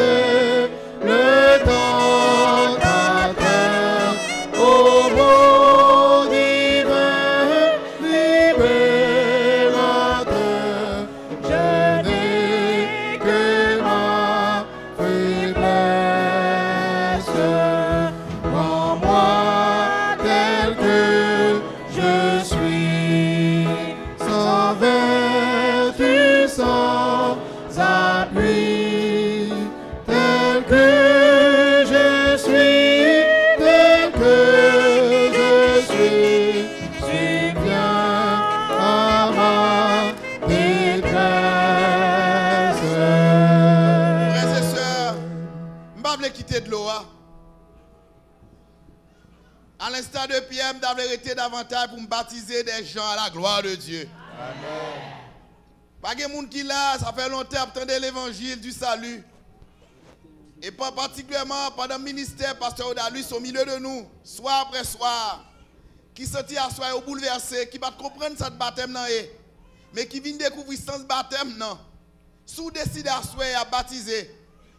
le tentateur, ô bon divin libérateur, je n'ai que ma faiblesse. En moi, tel que je suis, sans vertu, sans appui, tel que je suis, tel que je suis, subviens à ma détresse. Frères et sœurs, je ne vais pas quitter de l'eau. À l'instar de Pierre, je vais arrêter davantage pour me baptiser des gens à la gloire de Dieu. Amen. Pas de monde qui là, ça fait longtemps attendre l'évangile du salut. Et pas particulièrement pendant le ministère, pasteur Odalus au milieu de nous, soir après soir, qui sortit à soir au bouleversé, qui va comprendre ce baptême non, mais qui vient découvrir ce baptême non. Si vous décidez à soir à baptiser,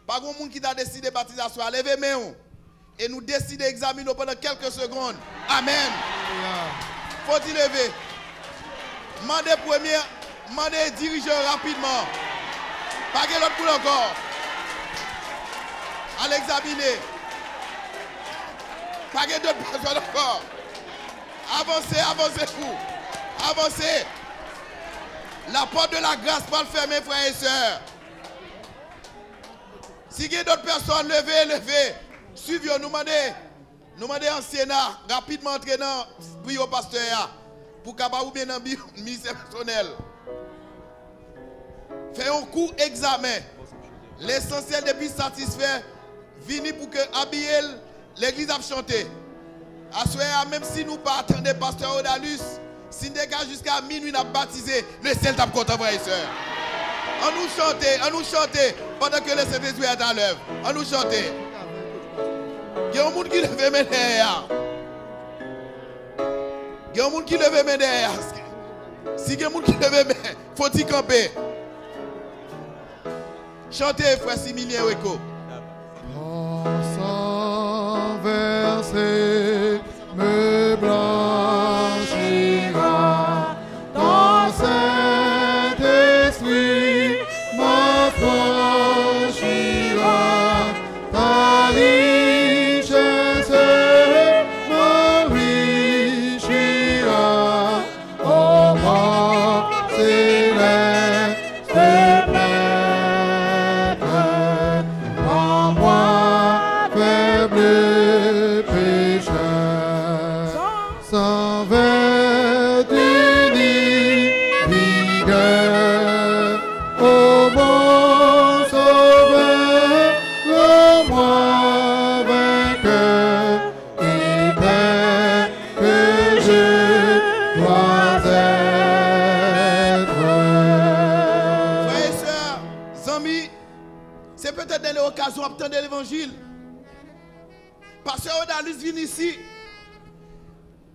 pas de monde qui a décidé de baptiser à soir, levez main. Et nous décidons d'examiner pendant quelques secondes. Amen. Faut-il lever? Mandez premier, mandez dirigeant rapidement. Pas que l'autre boule encore. À l'examiner. Pas que d'autres personnes encore. Avancez, avancez vous. Avancez. La porte de la grâce pas le fermer, frères et sœurs. Si il y a d'autres personnes, levez, levez. Suivez, nous demandons ancienat, rapidement entrer dans le bureau pasteur pour capable bien dans le ministère personnel. Faites un court examen. L'essentiel depuis satisfait, venez pour que habiller l'église a chanté. Assoyez, même si nous pas attendons pasteur Odalus, si nous dégage jusqu'à minuit, nous avons baptisé, le ciel t'a content, frères et sœurs. On nous chanter pendant que le Saint-Esprit est à l'œuvre. On nous chanter. Il y a un monde qui lève mes derrière. Il y a un monde qui lève mes derrière. Si il y a un monde qui lève mes, faut-il camper. Chantez, frère Similien Weko. Sans verser me blanchira, ton Saint-Esprit m'affranchira, ta richesse m'enrichira, ô mon céleste Maître, en moi faible pécheur. sans vertu ni vigueur. Ô bon Sauveur, rends-moi vainqueur, et tel que je dois être. Frères et sœurs, amis, c'est peut-être dans l'occasion d'obtenir l'évangile. Pasteur Odalis vient ici.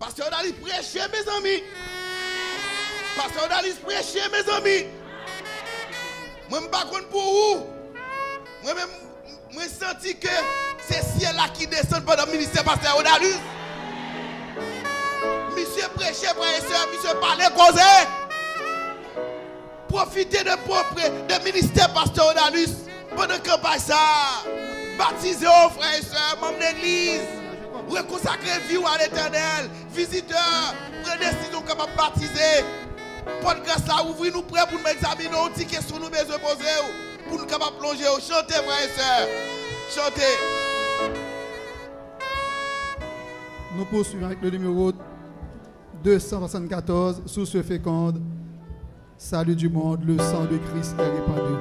Pasteur Odalis prêcher, mes amis. Pasteur Odalis prêcher, mes amis. Moi, je ne sais pas pour où. Moi-même, je sens que c'est ciel là qui descend pendant le ministère Pasteur Odalis. Monsieur prêcher, frère et sœur, monsieur parler, causer. Profitez de ministère Pasteur Odalis pendant que campagne ça. Baptisez aux frères et sœurs, membres d'église. Reconsacrez vie à l'éternel. Visiteurs, prenez décision capable de baptiser. Pour grâce là, ouvrez nous prêts pour nous examiner nos petites questions, nous besoin poser. Pour nous capables de plonger. Chantez, frères et sœurs. Chantez. Nous poursuivons avec le numéro 274, Source féconde. Salut du monde, le sang de Christ est répandu.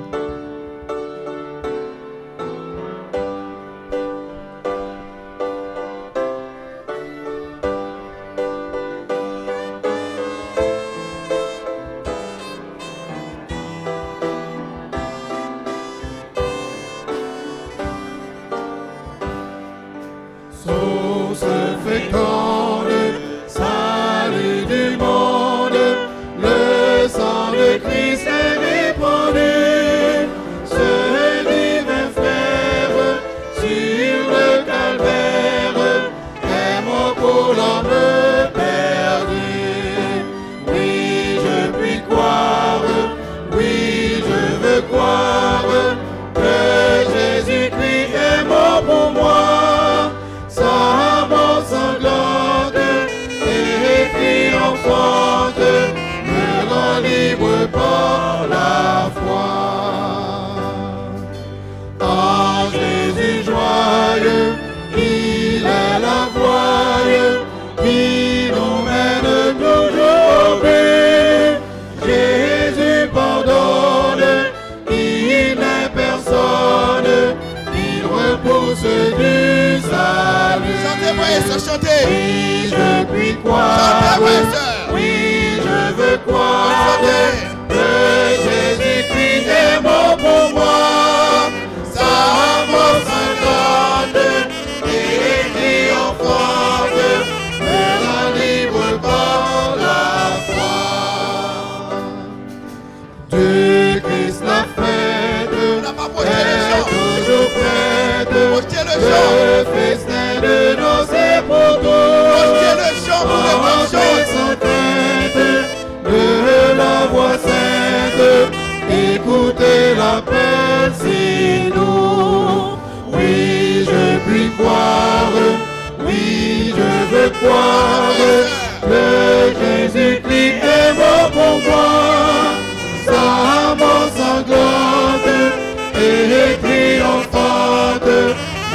Source féconde, salut du monde, le sang de Christ est répandu. Ce divin frère sur le calvaire est mort pour l'homme perdu. Oui, je puis croire, oui, je veux croire que Jésus-Christ est mort pour moi. Sa mort sanglante et triomphante me rend libre par la foi. En Jésus joyeux, il est la voie qui nous mène toujours au but. Jésus pardonne, il n'est personne, il repousse du salut. Chantez, frères et sœurs, chantez. Oui, je puis croire. Chantez, frères et sœurs. Oui, je veux croire Chantez. que Jésus-Christ est mort pour moi. Sa mort sanglante et triomphante me rend libre par la foi. De Christ la fête On n'a pas projeté les est gens. toujours prête. Projetez le chant. Le festin de nos épouses. Projetez le chant pour les grandes choses. Sans crainte de la voix sainte, écoutez l'appel si nous. Oui, je puis croire, oui, je veux croire que Jésus-Christ est mort pour moi. Sa mort sanglante et triomphante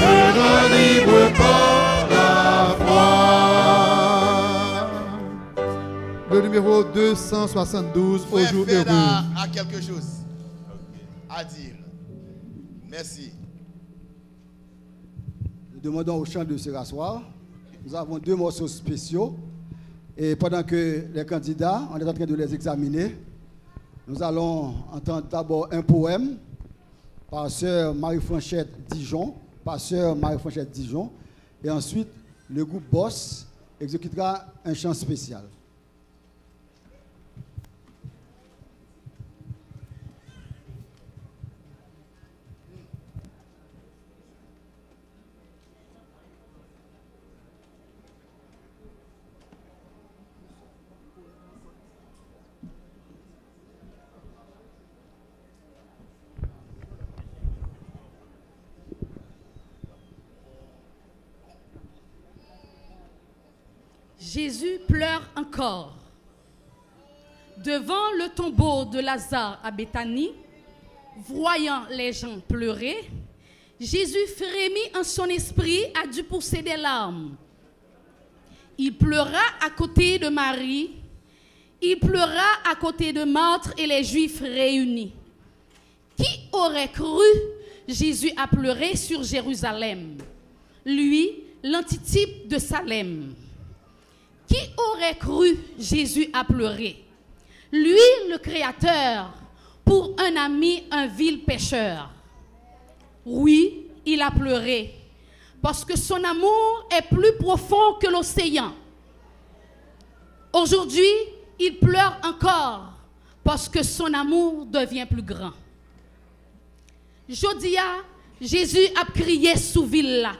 me rend libre par la foi. Le numéro 272, au Frère jour Feda heureux. a quelque chose à dire. Merci. Nous demandons aux chants de se rasseoir. Nous avons deux morceaux spéciaux. Et pendant que les candidats, on est en train de les examiner, nous allons entendre d'abord un poème par sœur Marie-Franchette Dijon, et ensuite le groupe Boss exécutera un chant spécial. Jésus pleure encore. Devant le tombeau de Lazare à Béthanie, voyant les gens pleurer, Jésus frémit en son esprit, a dû pousser des larmes. Il pleura à côté de Marie. Il pleura à côté de Marthe et les Juifs réunis. Qui aurait cru Jésus a pleuré sur Jérusalem? Lui, l'antitype de Salem. Qui aurait cru Jésus a pleuré? Lui, le Créateur, pour un ami, un vil pécheur. Oui, il a pleuré, parce que son amour est plus profond que l'océan. Aujourd'hui, il pleure encore, parce que son amour devient plus grand. Jodia, Jésus a crié sous ville là.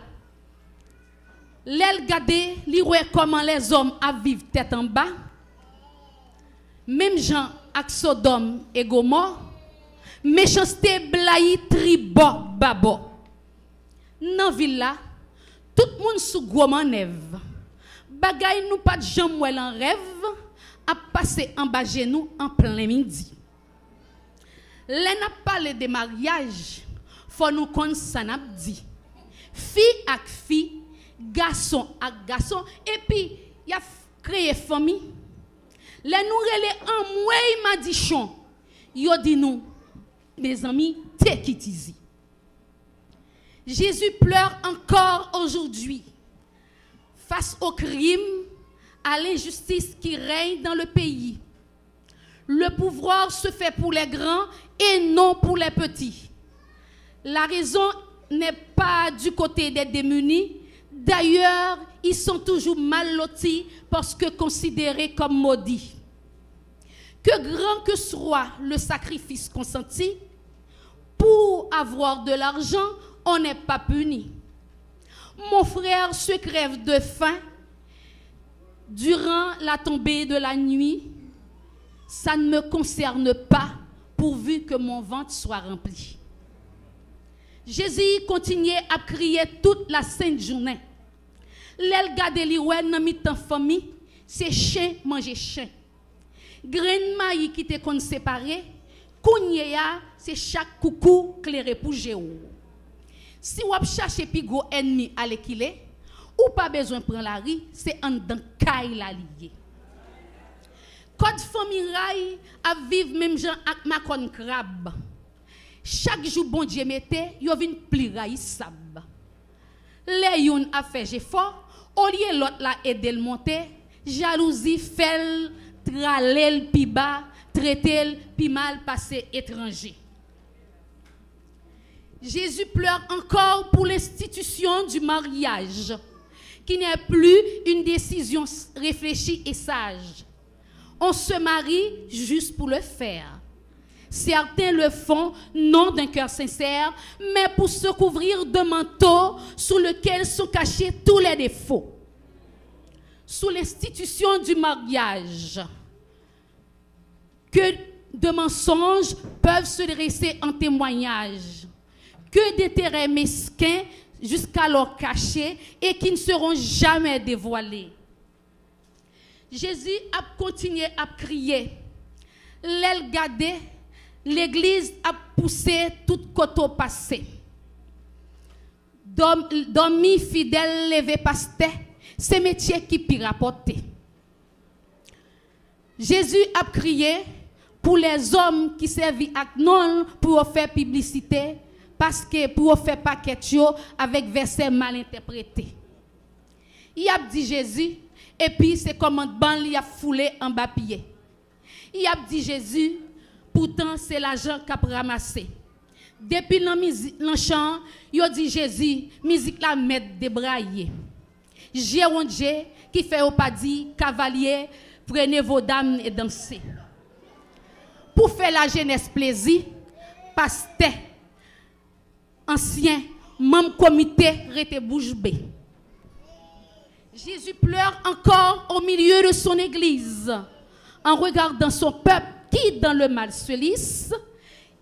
L'elle gade, li wè comment les hommes a vivent tête en bas. Même Jean ak Sodome et Gomorre, méchanceté blayi tribo babo. Nan ville là, tout le monde sous gros manèv. Bagay nous pas de jambes en rêve, a passé en bas genou en plein midi. L'en a parlé de mariage, faut nous connaître ça n'a dit. Fille ak fille, garçon ak garçon, et puis il a créé famille. Les nous relé en moué madichon. Yo dit nous, mes amis, te kitizi. Jésus pleure encore aujourd'hui face au crime, à l'injustice qui règne dans le pays. Le pouvoir se fait pour les grands et non pour les petits. La raison n'est pas du côté des démunis. D'ailleurs, ils sont toujours mal lotis parce que considérés comme maudits. Que grand que soit le sacrifice consenti, pour avoir de l'argent, on n'est pas puni. Mon frère se crève de faim durant la tombée de la nuit. Ça ne me concerne pas pourvu que mon ventre soit rempli. Jésus continuait à crier toute la sainte journée. L'el gade li wè nan mitan famille, c'est chien manger chien. Grain maï qui te kon séparé, kounye ya, c'est chaque coucou clairé pour géo. Si wap cherche pi go ennemi à l'équilé, ou pas besoin prendre la ri, c'est en dan kay la lié. Code famille ray a vivre même gens ak makon krab. Chaque jour bon Dieu mette, yo vinn pli ray sab. Les yon a fait effort, au lieu l'autre la aider le monter, jalousie fait tralel pi bas, traiter pi mal passé étranger. Jésus pleure encore pour l'institution du mariage, qui n'est plus une décision réfléchie et sage. On se marie juste pour le faire. Certains le font non d'un cœur sincère, mais pour se couvrir de manteau sous lequel sont cachés tous les défauts. Sous l'institution du mariage, que de mensonges peuvent se dresser en témoignage, que d'intérêts mesquins jusqu'alors cachés et qui ne seront jamais dévoilés. Jésus a continué à crier, l'aile gardée, l'église a poussé tout coteau passé. Dormi fidèle levé pasteur, c'est métier qui peut rapporter. Jésus a crié pour les hommes qui servent à non pour faire publicité, parce que pour faire paquet avec versets mal interprétés. Il a dit Jésus, et puis c'est commandement il a foulé en bas pied. Il a dit Jésus, pourtant c'est l'argent qu'a ramassé. Depuis le chant, il a dit Jésus, musique la mettre débraillée. Jérôme qui fait au pas dit cavalier, prenez vos dames et dansez. Pour faire la jeunesse plaisir, pasteur, ancien, membre comité, rete bouche bée. Jésus pleure encore au milieu de son église, en regardant son peuple qui dans le mal se lisse.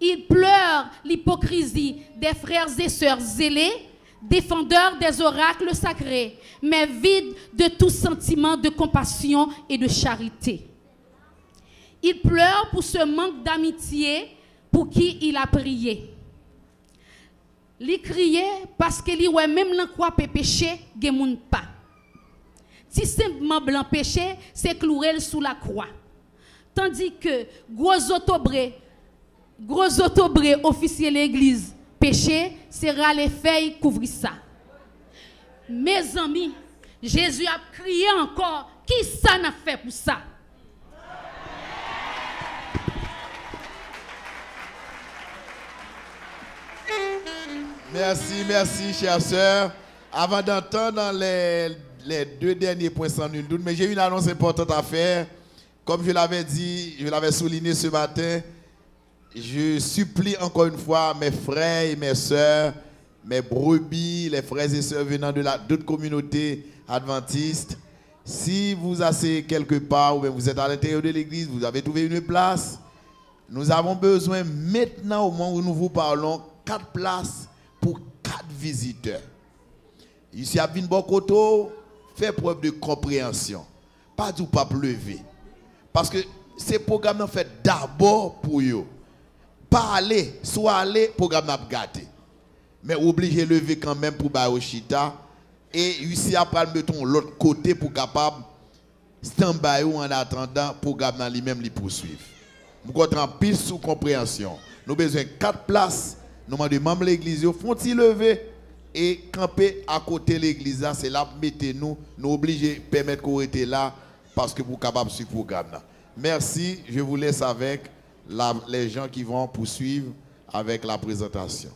Il pleure l'hypocrisie des frères et sœurs zélés, défendeurs des oracles sacrés, mais vides de tout sentiment de compassion et de charité. Il pleure pour ce manque d'amitié pour qui il a prié. Il criait parce qu'il y a même l'en quoi péché, gemoun pas. Si simplement blanc péché, c'est clouer sous la croix. Tandis que gros autobré officier l'église péché, sera les feuilles couvrir ça. Mes amis, Jésus a crié encore, qui ça n'a fait pour ça? Merci, chère sœur. Avant d'entendre les deux derniers points sans nul doute, mais j'ai une annonce importante à faire. Comme je l'avais dit, je l'avais souligné ce matin, je supplie encore une fois mes frères et mes sœurs, mes brebis, les frères et sœurs venant de d'autres communautés adventistes, si vous asseyez quelque part ou bien vous êtes à l'intérieur de l'église, vous avez trouvé une place, nous avons besoin maintenant, au moment où nous vous parlons, 4 places pour 4 visiteurs. Ici à Binbokoto, fait preuve de compréhension. Pas du pas lever. Parce que ces programmes sont faits d'abord pour eux. Pas aller, soit aller, programme n'a gâté. Mais obligé de lever quand même pour Bayoshita. Et ici après, mettons l'autre côté pour capable stand-by ou en attendant, programme dans lui-même les poursuivre. Nous avons pile sous compréhension. Nous avons besoin de 4 places. Nous demandons l'église, font-ils lever et camper à côté de l'église. C'est là, mettez-nous, nous obligés de permettre qu'on était là parce que vous êtes capable de suivre le programme. Merci, je vous laisse avec les gens qui vont poursuivre avec la présentation.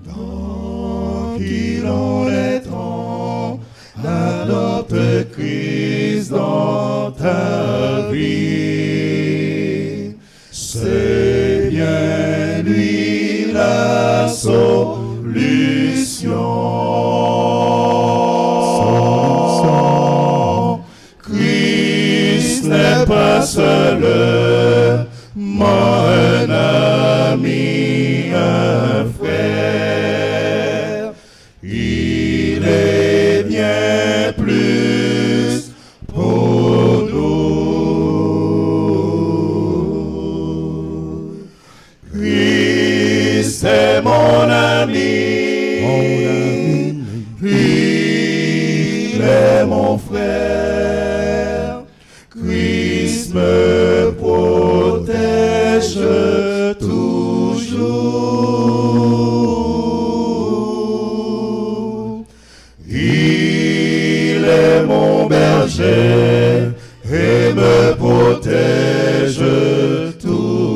Pendant qu'il en est temps, adopte Christ dans ta vie. C'est bien lui la solution. Christ n'est pas seul, mais un ami, un frère. Il est bien plus pour nous. Christ est mon ami, il est mon frère. Christ me protège toujours. Il est mon berger et me protège toujours.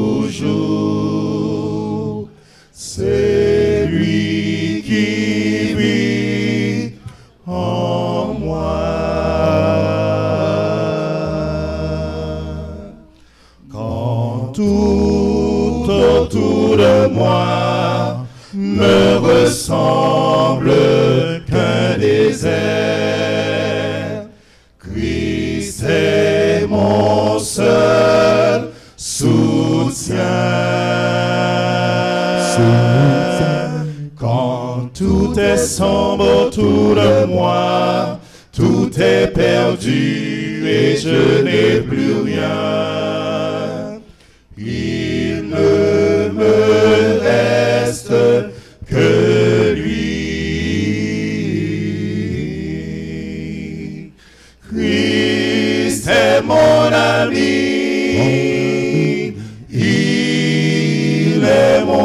C'est lui qui vit en moi. Quand tout autour de moi me ressemble qu'un désert, Christ est mon seul soutien. Quand tout est sombre autour de moi, tout est perdu et je n'ai plus rien. Il ne me reste que lui. Christ est mon ami, il est mon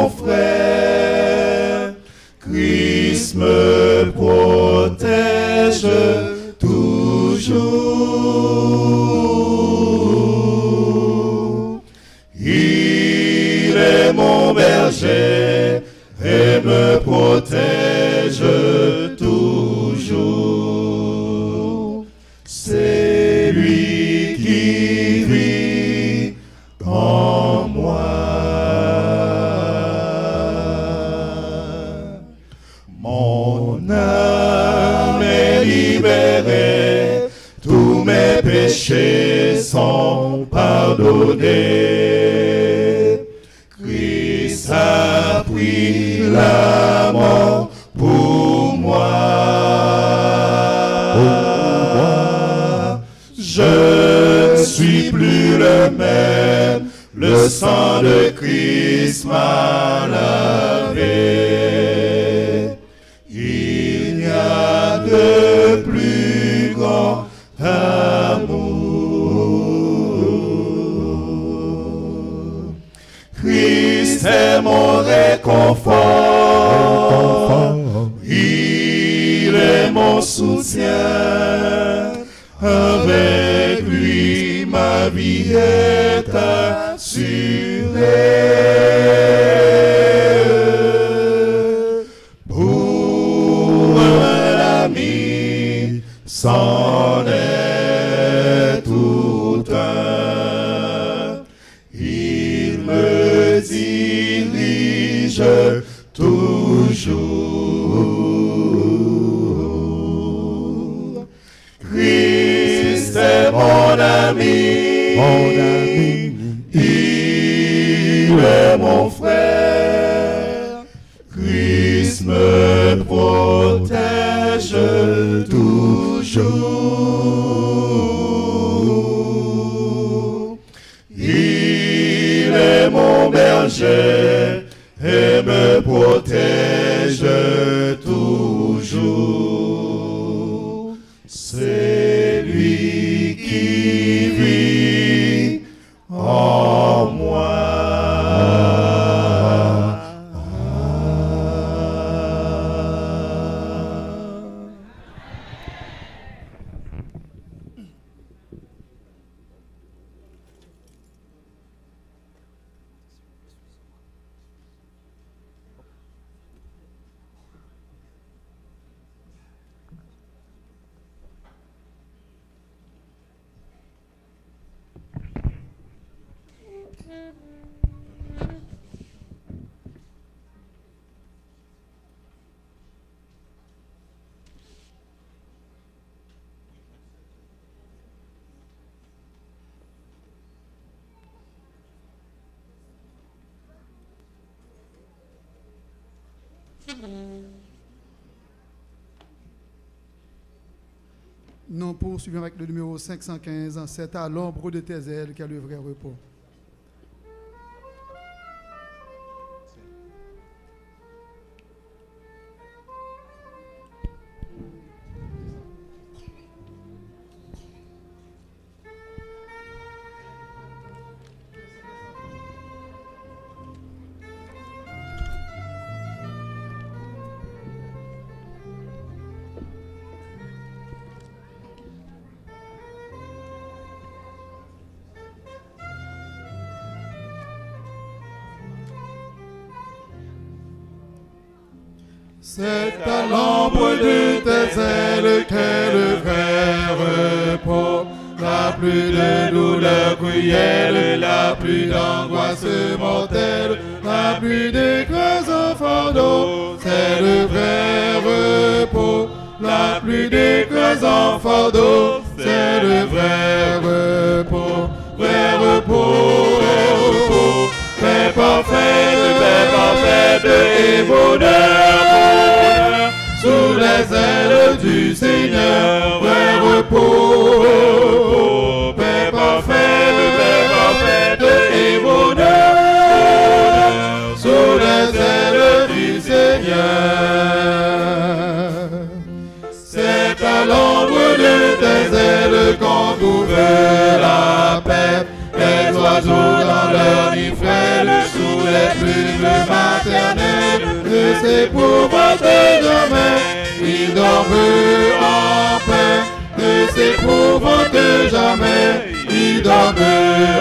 et me protège toujours. C'est lui qui vit en moi. Mon âme est libérée, tous mes péchés sont pardonnés. Christ a pris la mort pour moi. Je ne suis plus le même, le sang de Christ m'a lavé. Il n'y a de plus grand amour. Christ est mon réconfort, il est mon soutien. Avec lui, ma vie est assurée. Pour un ami, c'en est tout un. Il me dirige toujours. Christ est mon ami, il est mon frère. Christ me protège toujours. Il est mon berger et me protège toujours. C'est lui qui vit en moi. Nous poursuivons avec le numéro 515, c'est à l'ombre de tes ailes qu'a le vrai repos. C'est à l'ombre de tes ailes qu'est le vrai repos. La plus de douleur cruelle, la plus d'angoisse mortelle, la plus de craintes en fardeau, c'est le vrai repos. La plus de craintes en fardeau, c'est le vrai repos. Vrai repos, paix parfaite et bonheur, sous les ailes du Seigneur, vrai repos, paix parfaite et bonheur, sous les ailes du Seigneur. C'est à l'ombre de tes ailes qu'on trouve la paix. Les oiseaux dans leur nid frêle, sous les plumes maternelles, ne s'épouvantent jamais, ils dorment en paix. Ne s'épouvantent jamais, ils dorment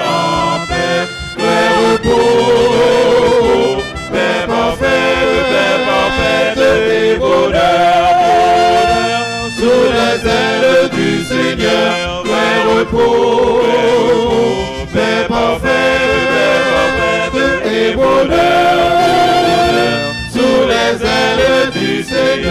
en paix. Vrai repos, paix parfaite les ailes du Seigneur.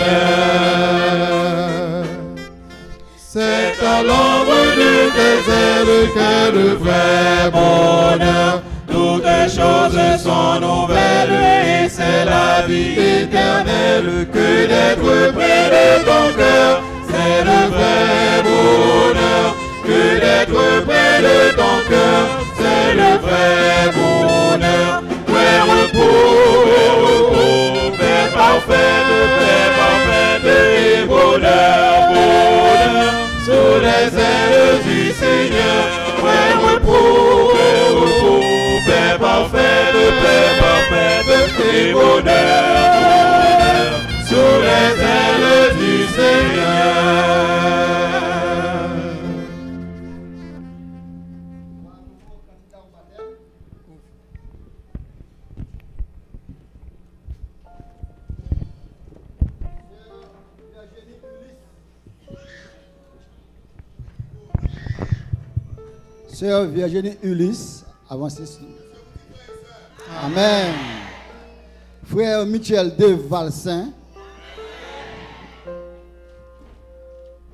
C'est à l'ombre de tes ailes que le vrai bonheur. Toutes les choses sont nouvelles et c'est la vie éternelle que d'être près de ton cœur. C'est le vrai bonheur que d'être près de ton cœur. C'est le vrai bonheur. Repos, paix parfaite et bonheur, bonheur, sous les ailes du Seigneur. Repos, paix parfaite et bonheur, bonheur, sous les ailes du Seigneur. Sœur Virginie Ulysse, avancez. Amen. Frère Michel de Valsin.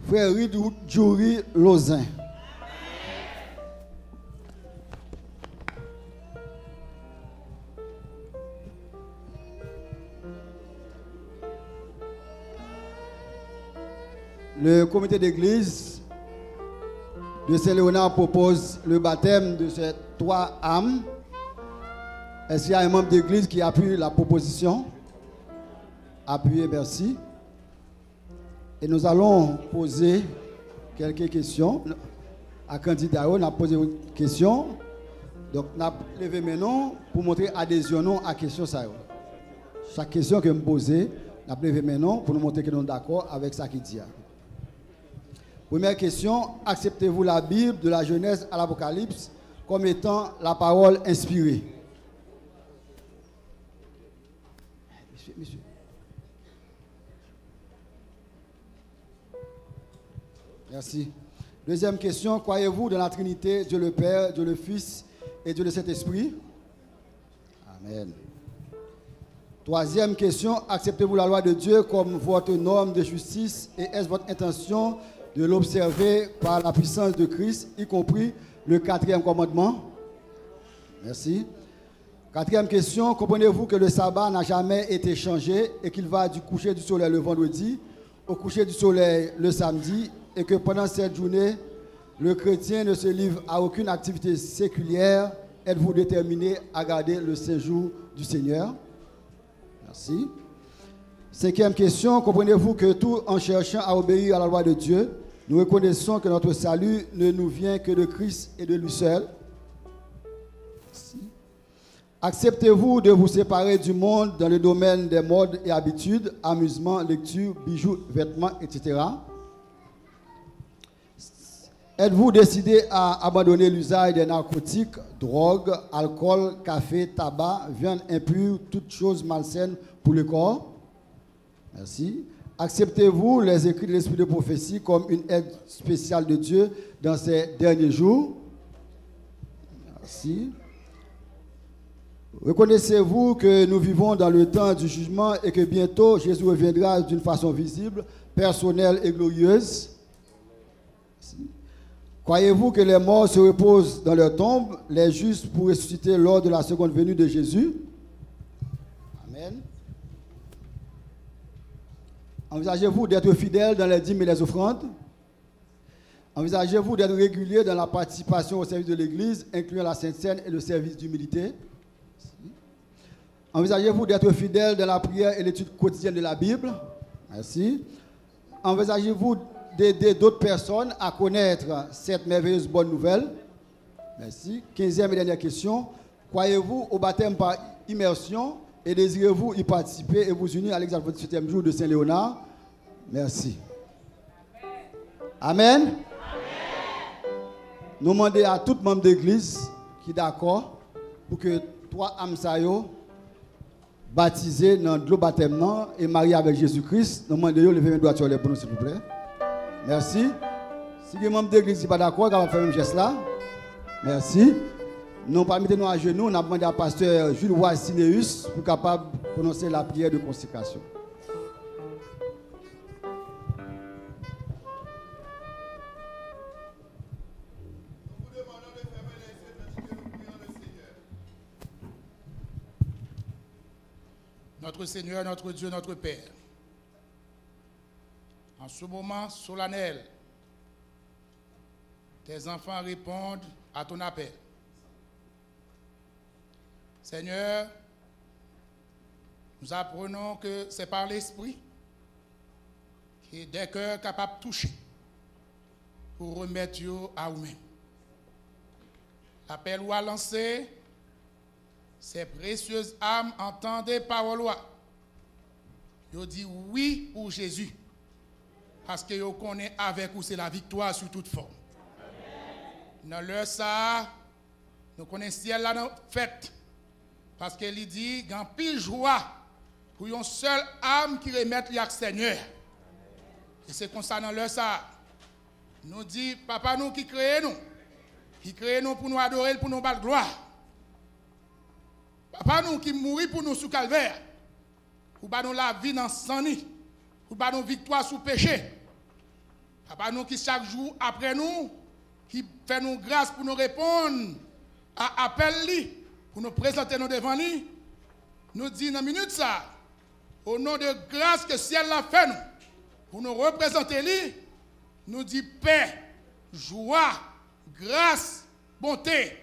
Frère Ridou Djouri Lozin. Le comité d'église de Saint-Léonard propose le baptême de ces 3 âmes. Est-ce qu'il y a un membre d'église qui appuie la proposition? Appuyez, merci. Et nous allons poser quelques questions à candidat. On a posé une question. Donc, on a levé mes noms pour montrer adhésion non à la question. Chaque question que je me posez, on a levé mes noms pour nous montrer que nous sommes d'accord avec ça qui dit. Première question, acceptez-vous la Bible de la Genèse à l'Apocalypse comme étant la parole inspirée? Monsieur. Merci. Deuxième question, croyez-vous dans la Trinité, Dieu le Père, Dieu le Fils et Dieu le Saint-Esprit? Amen. Troisième question, acceptez-vous la loi de Dieu comme votre norme de justice et est-ce votre intention de l'observer par la puissance de Christ, y compris le 4e commandement? Merci. Quatrième question, comprenez-vous que le sabbat n'a jamais été changé et qu'il va du coucher du soleil le vendredi au coucher du soleil le samedi et que pendant cette journée, le chrétien ne se livre à aucune activité séculière? Êtes-vous déterminé à garder le séjour du Seigneur? Merci. Cinquième question, comprenez-vous que tout en cherchant à obéir à la loi de Dieu, nous reconnaissons que notre salut ne nous vient que de Christ et de lui seul? Merci. Acceptez-vous de vous séparer du monde dans le domaine des modes et habitudes, amusements, lecture, bijoux, vêtements, etc.? Êtes-vous décidé à abandonner l'usage des narcotiques, drogues, alcool, café, tabac, viande impure, toutes choses malsaines pour le corps? Merci. Acceptez-vous les écrits de l'esprit de prophétie comme une aide spéciale de Dieu dans ces derniers jours? Merci. Reconnaissez-vous que nous vivons dans le temps du jugement et que bientôt Jésus reviendra d'une façon visible, personnelle et glorieuse? Merci. Croyez-vous que les morts se reposent dans leur tombe, les justes pour ressusciter lors de la seconde venue de Jésus? Amen. Envisagez-vous d'être fidèle dans les dîmes et les offrandes? Envisagez-vous d'être régulier dans la participation au service de l'Église, incluant la Sainte Seine et le service d'humilité? Envisagez-vous d'être fidèle dans la prière et l'étude quotidienne de la Bible? Merci. Envisagez-vous d'aider d'autres personnes à connaître cette merveilleuse bonne nouvelle? Merci. 15e et dernière question. Croyez-vous au baptême par immersion et désirez-vous y participer et vous unir à l'examen du 7e jour de Saint-Léonard? Merci. Amen. Amen. Nous demandons à tout membre d'église qui est d'accord pour que 3 âmes baptisés dans le baptême et mariés avec Jésus-Christ. Nous demandons de lever mes doigts sur les pour nous, s'il vous plaît. Merci. Si les membres d'église ne sont pas d'accord, on va faire un geste là. Merci. Nous, parmi nous à genoux, on a demandé à pasteur Jules Wassineus pour capable prononcer la prière de consécration. Notre Seigneur, notre Dieu, notre Père, en ce moment solennel, tes enfants répondent à ton appel. Seigneur, nous apprenons que c'est par l'Esprit qui est des cœurs capables de toucher pour remettre à vous-même. L'appel ou à lancer, ces précieuses âmes entendent des paroles. Ils disent oui pour Jésus. Parce que vous connaissez avec vous, c'est la victoire sur toute forme. Dans l'heure ça, nous connaissons ciel là dans fête. Parce qu'il dit, il y a un pile joie pour une seule âme qui remet le Seigneur. Et c'est comme ça dans l'heure ça. Nous dit, papa nous qui crée nous pour nous adorer, pour nous battre gloire. Papa nous qui mourit pour nous sous calvaire, pour nous la vie dans sang, pour nous victoire sous péché. Papa nous qui chaque jour après nous, qui fait nous grâce pour nous répondre à appel pour nous présenter nous devant lui. Nous dit dans minute ça, au nom de grâce que ciel l'a fait nous, pour nous représenter lui, nous dit paix, joie, grâce, bonté,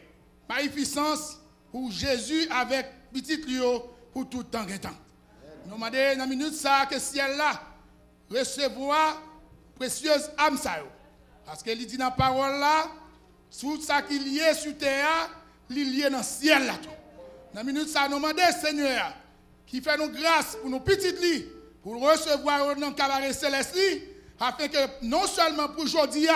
magnificence pour Jésus avec petit Lio pour tout temps et temps. Nous demandons dans la minute ça que ciel là recevoir précieuse âme ça. Parce qu'il dit dans la parole là, tout ça qui est lié sur terre, il est lié dans le ciel là. Dans la minute ça, nous demandons Seigneur qui fait nous grâce pour nos petites lits, pour recevoir dans le cabaret céleste, afin que non seulement pour aujourd'hui,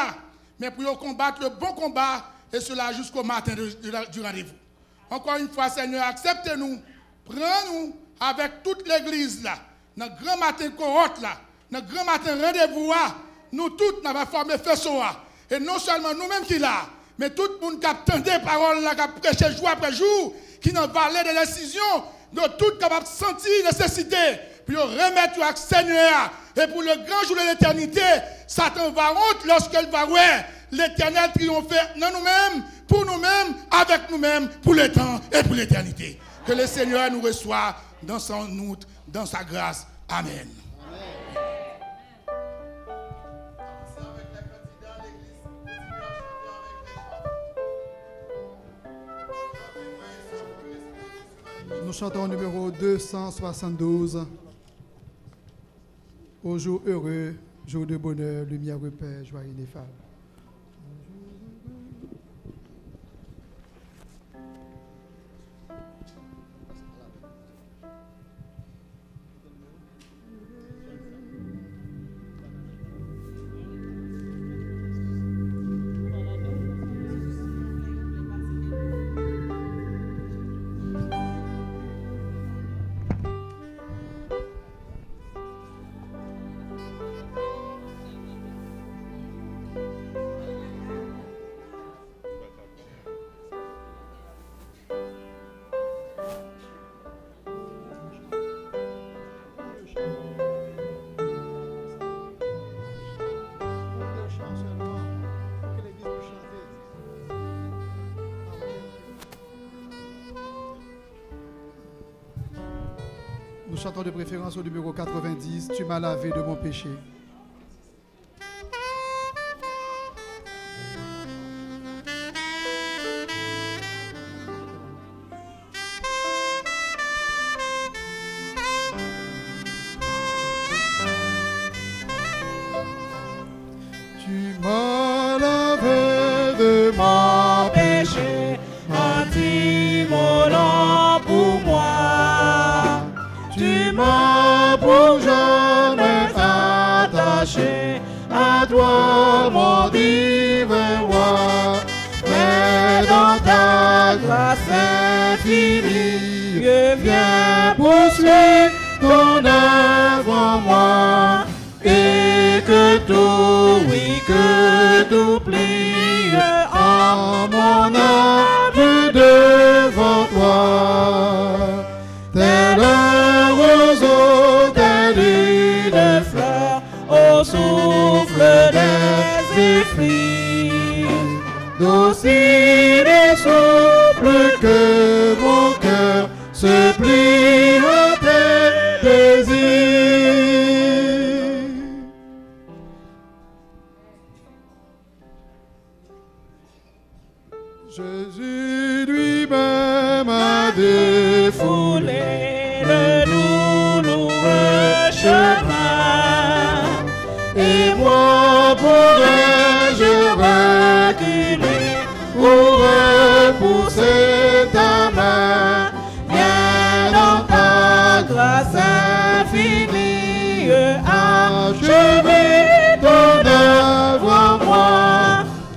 mais pour combattre le bon combat, et cela jusqu'au matin du rendez-vous. Encore une fois, Seigneur, acceptez-nous, prends-nous avec toute l'église là, dans le grand matin cohorte là, dans le grand matin rendez-vous là, nous tous nous avons formé faisceau là. Et non seulement nous-mêmes qui là, mais tout le monde qui attend des paroles là, qui a prêché jour après jour, qui dans vallée de décision, nous tous capables de sentir nécessité, puis remettre à Seigneur. Et pour le grand jour de l'éternité, Satan va honte lorsqu'il va voir l'éternel triompher dans nous-mêmes, pour nous-mêmes, avec nous-mêmes, pour le temps et pour l'éternité. Que le Seigneur nous reçoive dans son nom, dans sa grâce. Amen. Nous chantons au numéro 272. Au jour heureux, jour de bonheur, lumière, paix, joie ineffable. Nous chantons de préférence au numéro 90, Tu m'as lavé de mon péché. Tu m'as lavé de mon péché, anti-molant pour moi. Tu m'as pour jamais attaché à toi, mon divin roi. Mais dans ta grâce infinie, je viens poursuivre ton œuvre en moi. Et que tout, oui, que tout plie en mon âme devant toi. Tel un mille fleurs au souffle des effluves. Docile et souple que mon cœur se plie à tes désirs. Jésus lui-même a défoulé le douloureux chemin. Et moi pourrais-je reculer pour repousser ta main? Viens dans ta grâce infinie, achever ton œuvre en moi.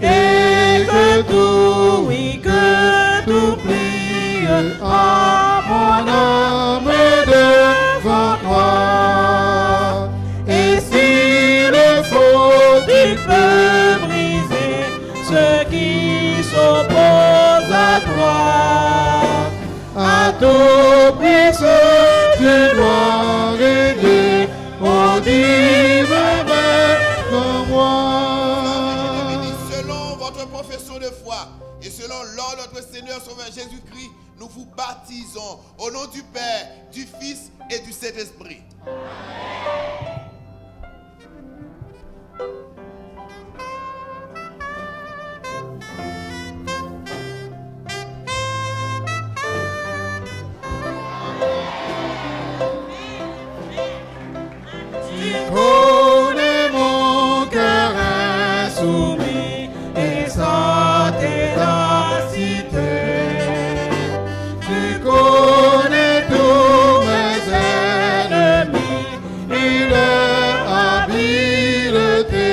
Et que tout, oui, que tout plie à mon âme devant toi. Et s'il le faut, tu peux briser ceux qui s'opposent à toi. À tout prix, tu dois régler, au divin comme moi. Selon votre profession de foi et selon l'ordre de notre Seigneur Sauveur Jésus-Christ, nous vous baptisons au nom du Père, du Fils et du Saint-Esprit. Tu connais mon cœur insoumis et sa ténacité. Tu connais tous mes ennemis et leur habileté.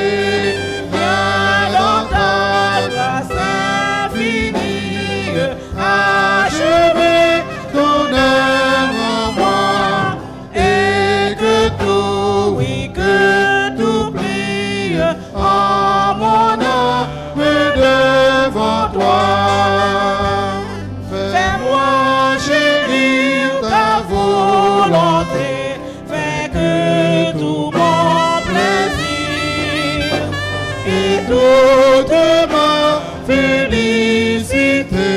Viens dans ta grâce infinie, achever ton œuvre en moi. Et que tout, oui, que tout plie à mon âme devant toi. Fais-moi chérir ta volonté, fais que tout mon plaisir et toute ma félicité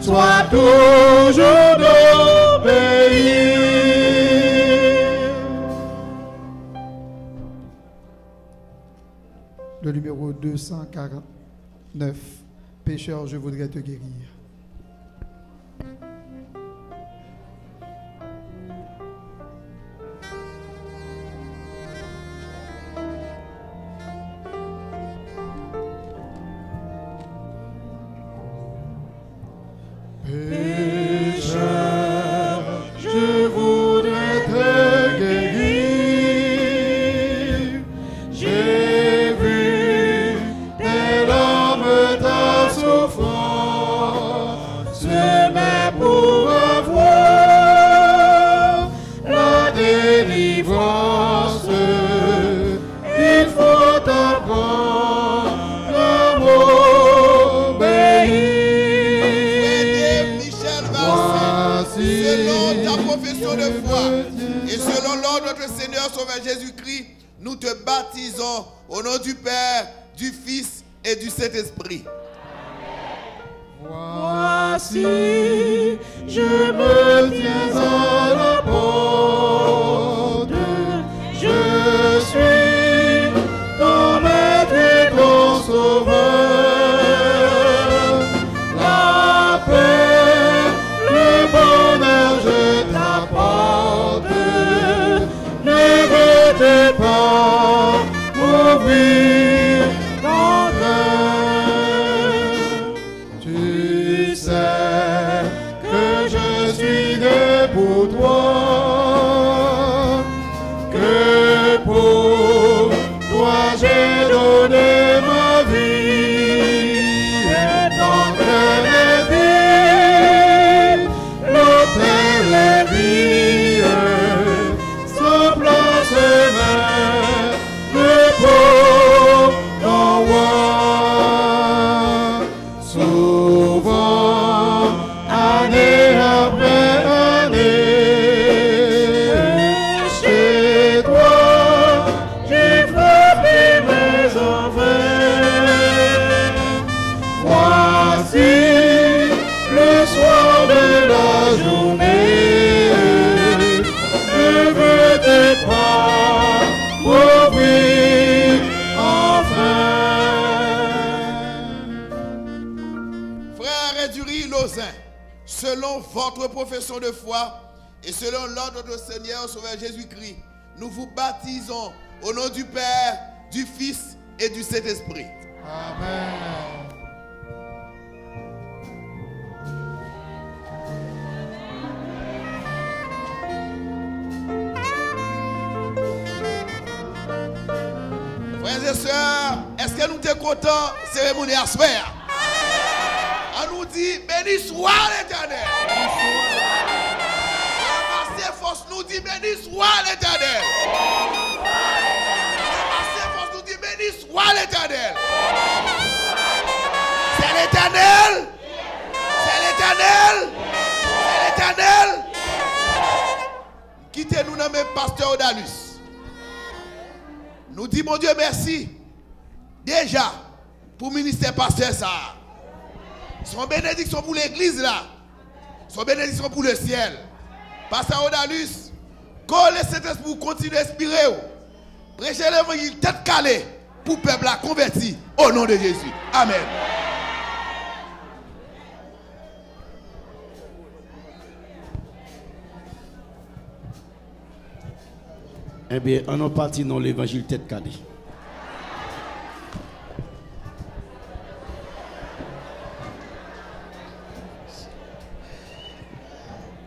soit toujours d'obéir. Le numéro 249. Pécheur, je voudrais te guérir. Pécheur, je voudrais te guérir. J'ai vu tes larmes, ta souffrance, mais pour avoir la délivrance, il faut apprendre à m'obéir. Selon ta profession de foi et selon l'ordre de notre Seigneur Sauveur Jésus-Christ, nous te baptisons au nom du Père, du Fils et du Saint-Esprit. Voici, je me tiens à la porte, je suis ton maître et ton sauveur. La paix, le bonheur, je t'apporte, ne veux pas m'ouvrir ton cœur. Tu sais que je suis né pour toi, que pour toi j'ai donné ma vie. Et l'autel est vide, l'autel est vide, sans place même, repos en moi. Souvent, année après année, chez toi selon votre profession de foi et selon l'ordre de notre Seigneur Sauveur Jésus-Christ, nous vous baptisons au nom du Père, du Fils et du Saint-Esprit. Amen. Frères et sœurs, est-ce que nous sommes contents de cérémonie à soir? On nous dit, béni soit l'Éternel. La force nous dit, béni soit l'Éternel. La force nous dit, béni soit l'Éternel. C'est l'Éternel. C'est l'Éternel. C'est l'Éternel. Quittez-nous dans même pasteur Odalus. Nous disons, mon Dieu, merci. Déjà, pour le ministère pasteur, ça. Son bénédiction pour l'église, là. Son bénédiction pour le ciel. Pasteur Odalus, quand le Saint-Esprit continue d'inspirer, prêchez l'évangile tête calée pour le peuple à converti au nom de Jésus. Amen. Eh bien, on est parti dans l'évangile tête calée.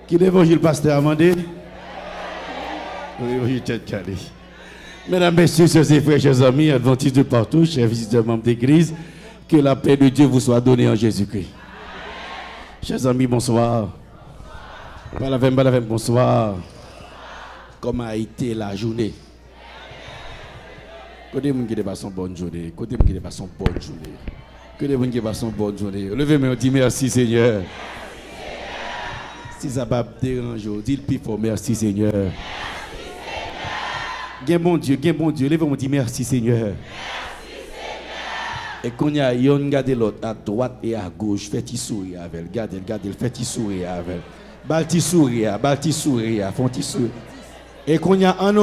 Qui l'évangile pasteur Amandé? L'évangile tête calée. Mesdames, messieurs, chers et frères, chers amis, adventistes de partout, chers visiteurs membres d'église, que la paix de Dieu vous soit donnée en Jésus-Christ. Chers amis, bonsoir. Bonsoir. Comment a été la journée? Côté moun qui passe une bonne journée. Côté moun qui passe une bonne journée. Côté moun qui passe une bonne journée. Levez-moi et dis merci Seigneur. Si ça va déranger, dis le plus fort merci Seigneur. Gain bon Dieu. Levez-moi et dis merci Seigneur. Et quand il y a yon garde l'autre à droite et à gauche, faites-y sourire avec. Gardez, faites-y sourire avec. Balti sourire, font-y sourire. Et qu'on y a un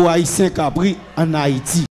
haïtien qui a pris en Haïti.